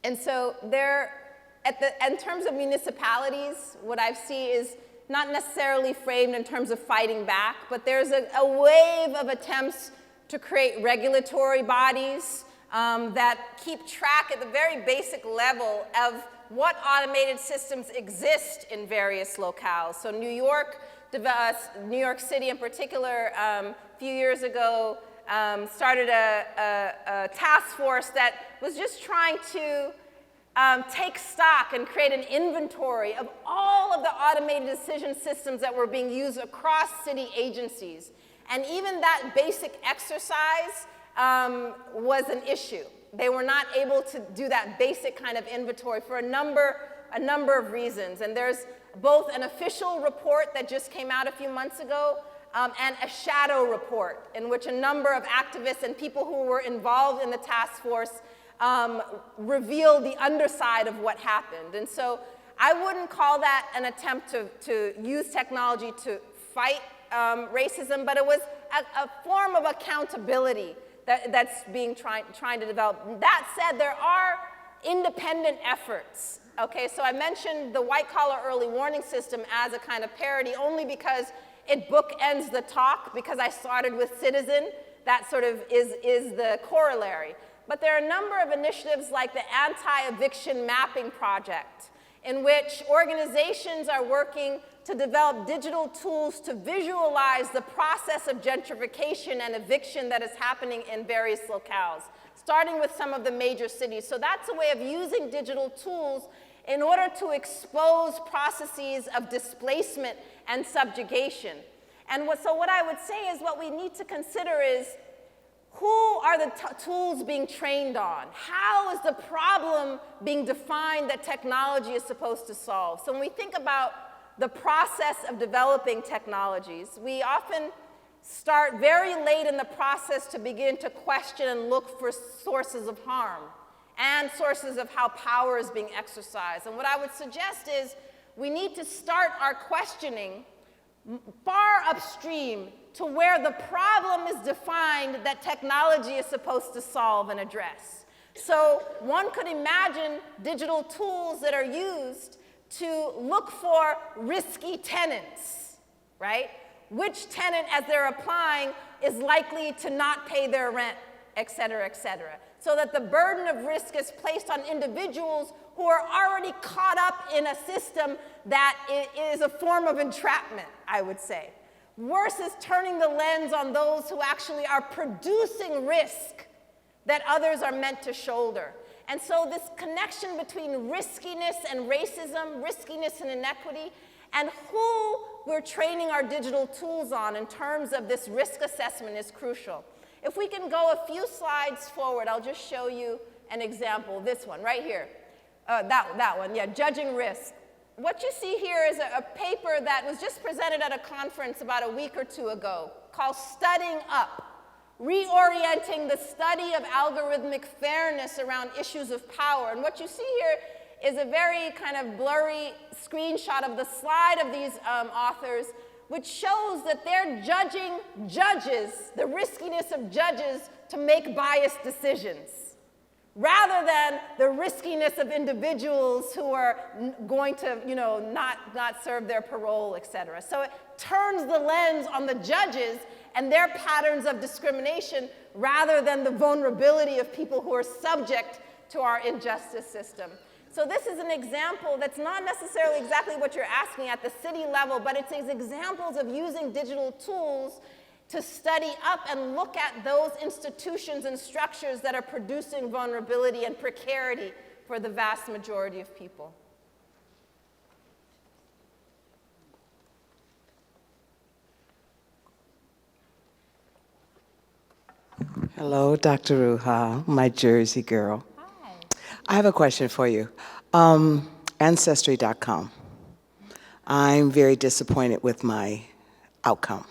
And so in terms of municipalities, what I see is not necessarily framed in terms of fighting back, but there's a wave of attempts to create regulatory bodies that keep track at the very basic level of what automated systems exist in various locales. So New York City in particular, a few years ago, started a task force that was just trying to take stock and create an inventory of all of the automated decision systems that were being used across city agencies. And even that basic exercise was an issue. They were not able to do that basic kind of inventory for a number of reasons. And there's both an official report that just came out a few months ago and a shadow report in which a number of activists and people who were involved in the task force revealed the underside of what happened. And so I wouldn't call that an attempt to use technology to fight racism, but it was a form of accountability that's being trying to develop. That said, there are independent efforts. Okay, so I mentioned the white-collar early warning system as a kind of parody only because it bookends the talk, because I started with Citizen. That sort of is the corollary. But there are a number of initiatives like the Anti-Eviction Mapping Project, in which organizations are working to develop digital tools to visualize the process of gentrification and eviction that is happening in various locales, starting with some of the major cities. So that's a way of using digital tools in order to expose processes of displacement and subjugation. And so what I would say is what we need to consider is, who are the tools being trained on? How is the problem being defined that technology is supposed to solve? So when we think about the process of developing technologies, we often start very late in the process to begin to question and look for sources of harm and sources of how power is being exercised. And what I would suggest is we need to start our questioning far upstream to where the problem is defined that technology is supposed to solve and address. So one could imagine digital tools that are used to look for risky tenants, right? Which tenant, as they're applying, is likely to not pay their rent, et cetera, so that the burden of risk is placed on individuals who are already caught up in a system that is a form of entrapment, I would say, versus turning the lens on those who actually are producing risk that others are meant to shoulder. And so this connection between riskiness and racism, riskiness and inequity, and who we're training our digital tools on in terms of this risk assessment is crucial. If we can go a few slides forward, I'll just show you an example. This one right here. That one, yeah, judging risk. What you see here is a paper that was just presented at a conference about a week or two ago called Studying Up, reorienting the study of algorithmic fairness around issues of power. And what you see here is a very kind of blurry screenshot of the slide of these authors, which shows that they're judging judges, the riskiness of judges to make biased decisions, rather than the riskiness of individuals who are going to, not serve their parole, et cetera. So it turns the lens on the judges and their patterns of discrimination rather than the vulnerability of people who are subject to our injustice system. So this is an example that's not necessarily exactly what you're asking at the city level, but it's examples of using digital tools to study up and look at those institutions and structures that are producing vulnerability and precarity for the vast majority of people. Hello, Dr. Ruha, my Jersey girl. Hi. I have a question for you. Ancestry.com. I'm very disappointed with my outcome.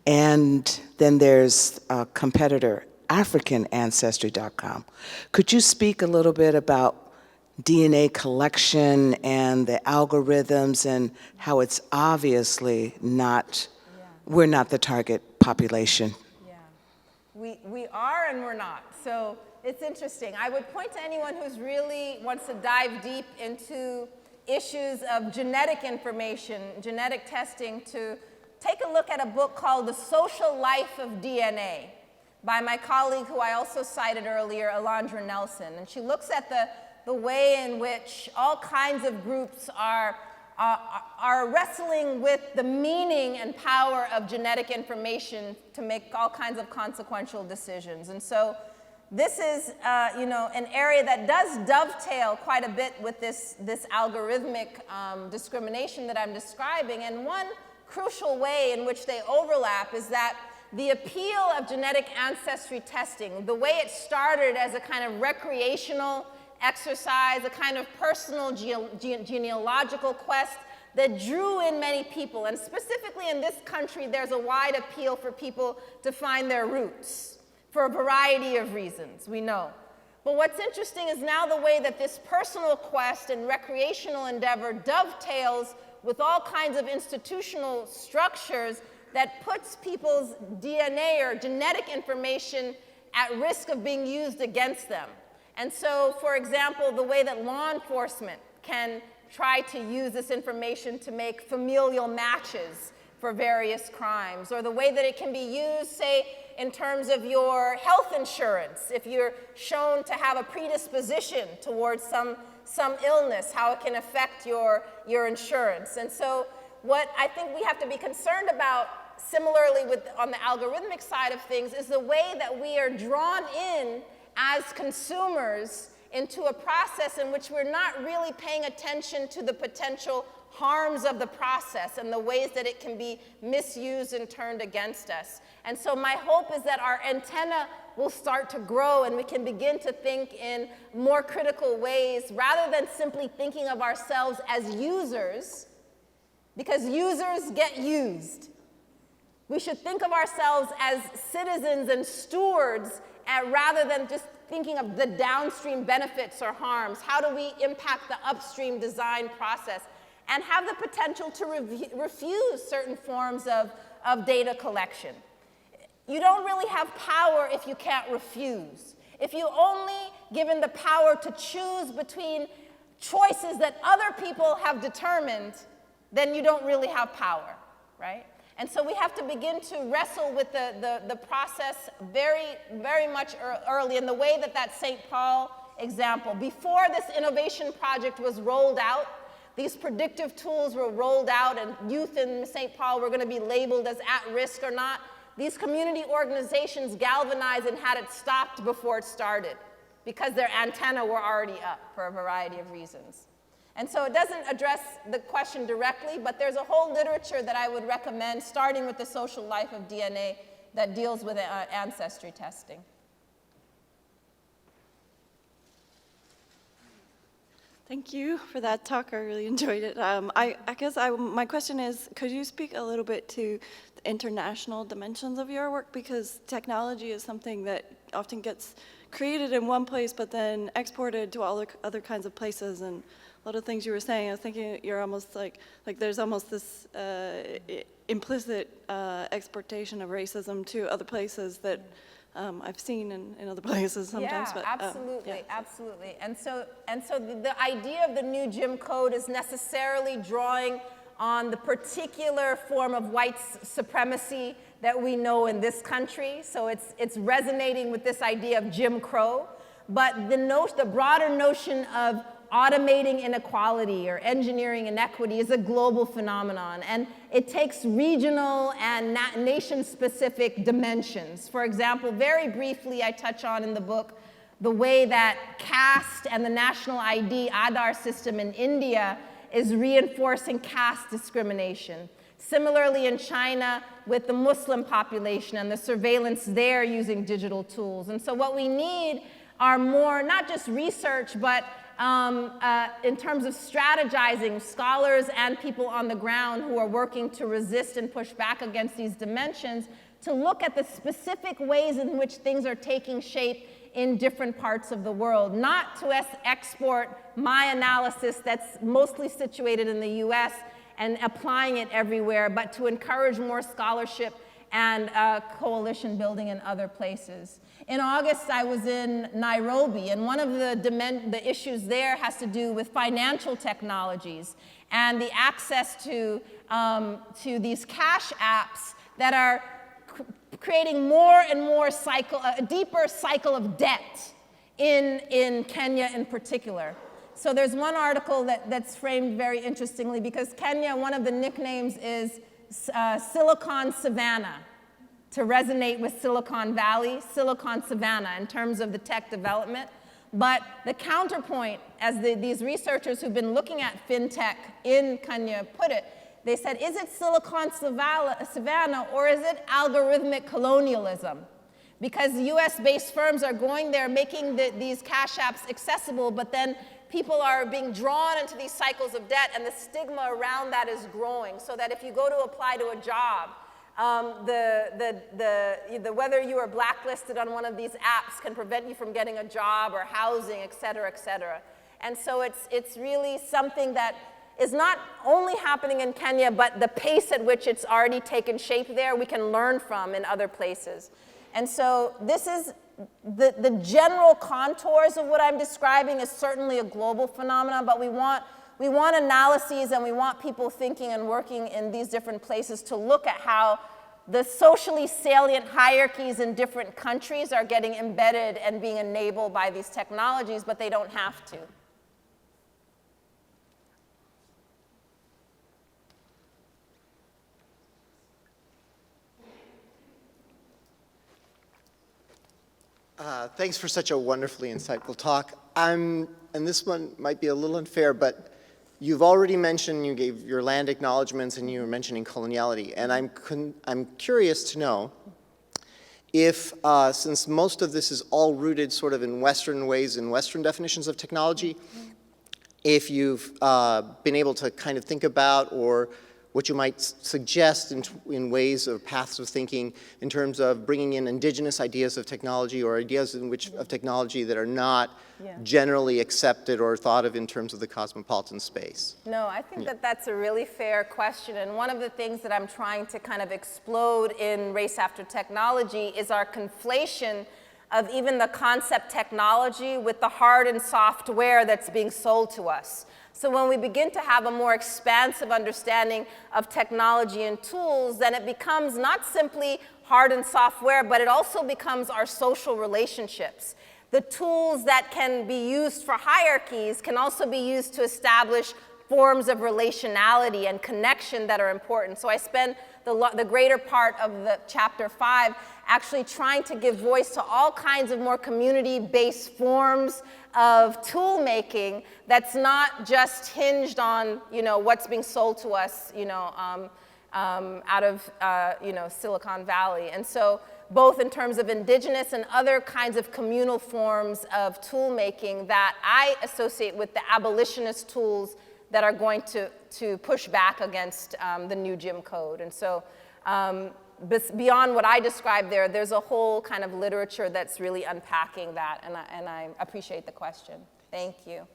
And then there's a competitor, AfricanAncestry.com. Could you speak a little bit about DNA collection and the algorithms and how it's obviously not, we're not the target population? Yeah, we are and we're not. So it's interesting. I would point to anyone who's really wants to dive deep into issues of genetic information, genetic testing, to take a look at a book called The Social Life of DNA by my colleague who I also cited earlier, Alondra Nelson. And she looks at the way in which all kinds of groups are wrestling with the meaning and power of genetic information to make all kinds of consequential decisions. And so this is an area that does dovetail quite a bit with this algorithmic discrimination that I'm describing. And one crucial way in which they overlap is that the appeal of genetic ancestry testing, the way it started as a kind of recreational exercise, a kind of personal genealogical quest that drew in many people. And specifically in this country, there's a wide appeal for people to find their roots for a variety of reasons, we know. But what's interesting is now the way that this personal quest and recreational endeavor dovetails with all kinds of institutional structures that puts people's DNA or genetic information at risk of being used against them. And so, for example, the way that law enforcement can try to use this information to make familial matches for various crimes, or the way that it can be used, say, in terms of your health insurance, if you're shown to have a predisposition towards some illness, how it can affect your insurance. And so what I think we have to be concerned about, similarly on the algorithmic side of things, is the way that we are drawn in as consumers into a process in which we're not really paying attention to the potential harms of the process and the ways that it can be misused and turned against us. And so my hope is that our antenna will start to grow and we can begin to think in more critical ways rather than simply thinking of ourselves as users, because users get used. We should think of ourselves as citizens and stewards rather than just thinking of the downstream benefits or harms. How do we impact the upstream design process and have the potential to refuse certain forms of data collection? You don't really have power if you can't refuse. If you only given the power to choose between choices that other people have determined, then you don't really have power, right? And so we have to begin to wrestle with the process very, very much early in the way that St. Paul example. Before this innovation project was rolled out, these predictive tools were rolled out and youth in St. Paul were going to be labeled as at risk or not. These community organizations galvanized and had it stopped before it started because their antennae were already up for a variety of reasons. And so it doesn't address the question directly, but there's a whole literature that I would recommend, starting with the social life of DNA, that deals with ancestry testing. Thank you for that talk. I really enjoyed it. I guess my question is, could you speak a little bit to the international dimensions of your work? Because technology is something that often gets created in one place, but then exported to all other kinds of places. And a lot of things you were saying, I was thinking you're almost like there's almost this implicit exportation of racism to other places that I've seen in other places sometimes. Yeah, but, absolutely, yeah. absolutely. And so the idea of the new Jim Code is necessarily drawing on the particular form of white supremacy that we know in this country. So it's resonating with this idea of Jim Crow. But the broader notion of automating inequality or engineering inequity is a global phenomenon, and it takes regional and nation-specific dimensions. For example, very briefly, I touch on in the book the way that caste and the national ID, Aadhaar system in India is reinforcing caste discrimination. Similarly in China with the Muslim population and the surveillance there using digital tools. And so what we need are more, not just research, but in terms of strategizing, scholars and people on the ground who are working to resist and push back against these dimensions, to look at the specific ways in which things are taking shape in different parts of the world, not to export my analysis that's mostly situated in the US and applying it everywhere, but to encourage more scholarship and coalition building in other places. In August, I was in Nairobi, and one of the issues there has to do with financial technologies and the access to these cash apps that are creating more and more a deeper cycle of debt in Kenya in particular. So there's one article that's framed very interestingly, because Kenya, one of the nicknames is Silicon Savannah, to resonate with Silicon Valley, Silicon Savannah in terms of the tech development. But the counterpoint, as these researchers who've been looking at fintech in Kenya put it, they said, is it Silicon Savannah or is it algorithmic colonialism? Because US-based firms are going there making these cash apps accessible, but then people are being drawn into these cycles of debt, and the stigma around that is growing, so that if you go to apply to a job, whether you are blacklisted on one of these apps can prevent you from getting a job or housing, et cetera, et cetera. And so it's really something that is not only happening in Kenya, but the pace at which it's already taken shape there, we can learn from in other places. And so this is the general contours of what I'm describing is certainly a global phenomenon, but we want analyses and we want people thinking and working in these different places to look at how the socially salient hierarchies in different countries are getting embedded and being enabled by these technologies, but they don't have to. Thanks for such a wonderfully insightful talk. And this one might be a little unfair, but you've already mentioned, you gave your land acknowledgements and you were mentioning coloniality. And I'm curious to know if, since most of this is all rooted sort of in Western ways and Western definitions of technology, if you've been able to kind of think about or what you might suggest in ways or paths of thinking in terms of bringing in indigenous ideas of technology or ideas of technology that are not generally accepted or thought of in terms of the cosmopolitan space. No, I think that that's a really fair question. And one of the things that I'm trying to kind of explode in Race After Technology is our conflation of even the concept technology with the hard and software that's being sold to us. So when we begin to have a more expansive understanding of technology and tools, then it becomes not simply hard and software, but it also becomes our social relationships. The tools that can be used for hierarchies can also be used to establish forms of relationality and connection that are important. So I spend the greater part of the chapter 5 actually trying to give voice to all kinds of more community-based forms of tool making that's not just hinged on, what's being sold to us, out of, Silicon Valley. And so both in terms of indigenous and other kinds of communal forms of tool making that I associate with the abolitionist tools that are going to push back against the new Jim Code. And so beyond what I described there, there's a whole kind of literature that's really unpacking that, and I appreciate the question. Thank you.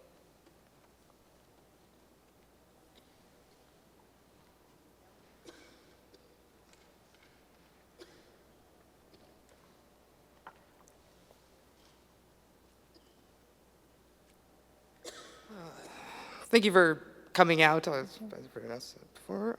Thank you for coming out, as Brianna said before.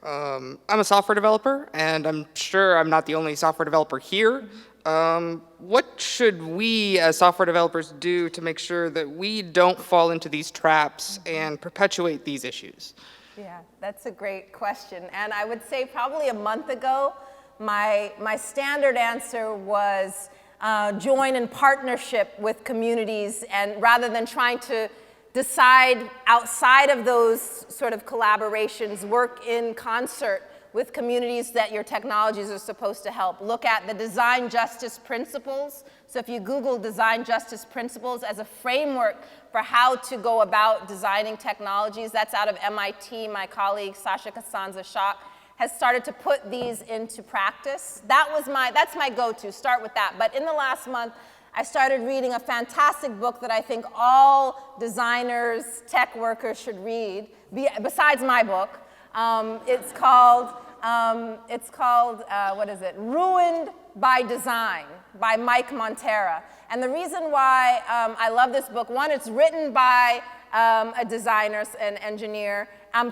I'm a software developer, and I'm sure I'm not the only software developer here. What should we as software developers do to make sure that we don't fall into these traps and perpetuate these issues? Yeah, that's a great question. And I would say probably a month ago, my standard answer was join in partnership with communities, and rather than trying to decide outside of those sort of collaborations, work in concert with communities that your technologies are supposed to help. Look at the design justice principles. So if you Google design justice principles as a framework for how to go about designing technologies, that's out of MIT. My colleague Sasha Kasanza-Schock has started to put these into practice. That's my go-to, start with that. But in the last month, I started reading a fantastic book that I think all designers, tech workers should read, besides my book. It's called what is it? Ruined by Design by Mike Montera. And the reason why I love this book, one, it's written by a designer, an engineer,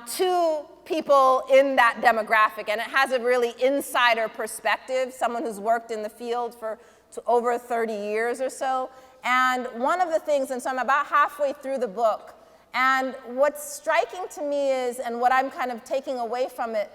two people in that demographic, and it has a really insider perspective, someone who's worked in the field for over 30 years or so. And one of the things, and so I'm about halfway through the book, and what's striking to me is, and what I'm kind of taking away from it,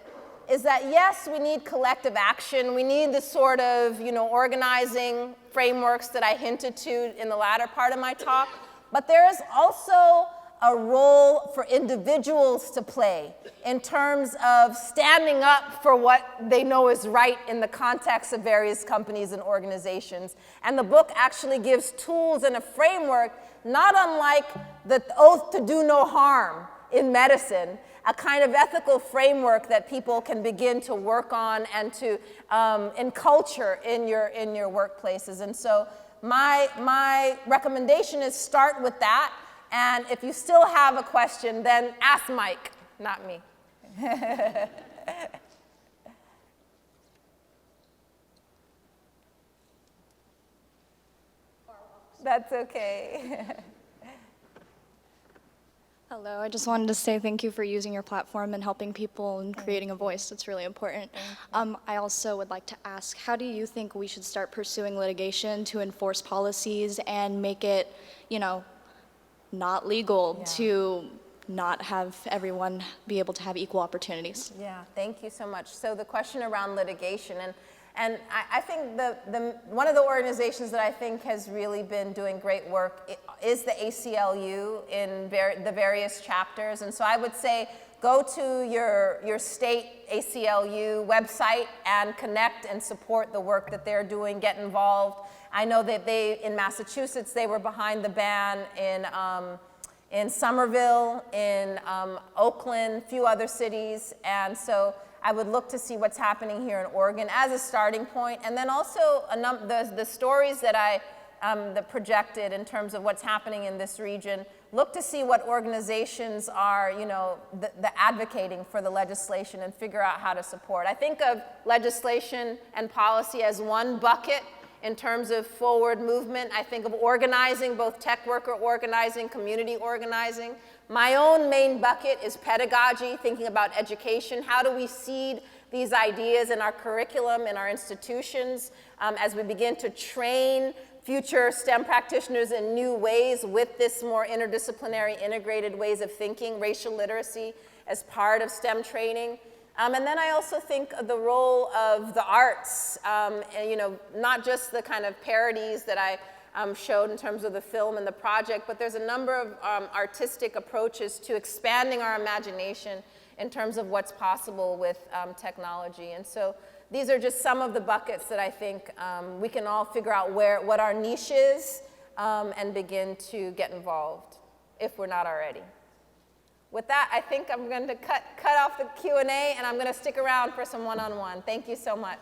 is that yes, we need collective action. We need the sort of, organizing frameworks that I hinted to in the latter part of my talk. But there is also a role for individuals to play in terms of standing up for what they know is right in the context of various companies and organizations. And the book actually gives tools and a framework, not unlike the oath to do no harm in medicine, a kind of ethical framework that people can begin to work on and to enculture in your workplaces. And so my recommendation is start with that. And if you still have a question, then ask Mike, not me. That's okay. Hello, I just wanted to say thank you for using your platform and helping people and creating a voice. That's really important. I also would like to ask, how do you think we should start pursuing litigation to enforce policies and make it, you know, not legal to not have everyone be able to have equal opportunities? Yeah, thank you so much. So the question around litigation, and I think one of the organizations that I think has really been doing great work is the ACLU in the various chapters. And so I would say go to your state ACLU website and connect and support the work that they're doing, get involved. I know that in Massachusetts, they were behind the ban in Somerville, in Oakland, a few other cities. And so I would look to see what's happening here in Oregon as a starting point. And then also the stories that that projected in terms of what's happening in this region, look to see what organizations are, you know, the advocating for the legislation and figure out how to support. I think of legislation and policy as one bucket in terms of forward movement. I think of organizing, both tech worker organizing, community organizing. My own main bucket is pedagogy, thinking about education. How do we seed these ideas in our curriculum, in our institutions, as we begin to train future STEM practitioners in new ways with this more interdisciplinary, integrated ways of thinking, racial literacy as part of STEM training. And then I also think of the role of the arts, and, you know, not just the kind of parodies that I showed in terms of the film and the project, but there's a number of artistic approaches to expanding our imagination in terms of what's possible with technology. And so these are just some of the buckets that I think we can all figure out what our niche is and begin to get involved, if we're not already. With that, I think I'm going to cut off the Q&A, and I'm going to stick around for some one-on-one. Thank you so much.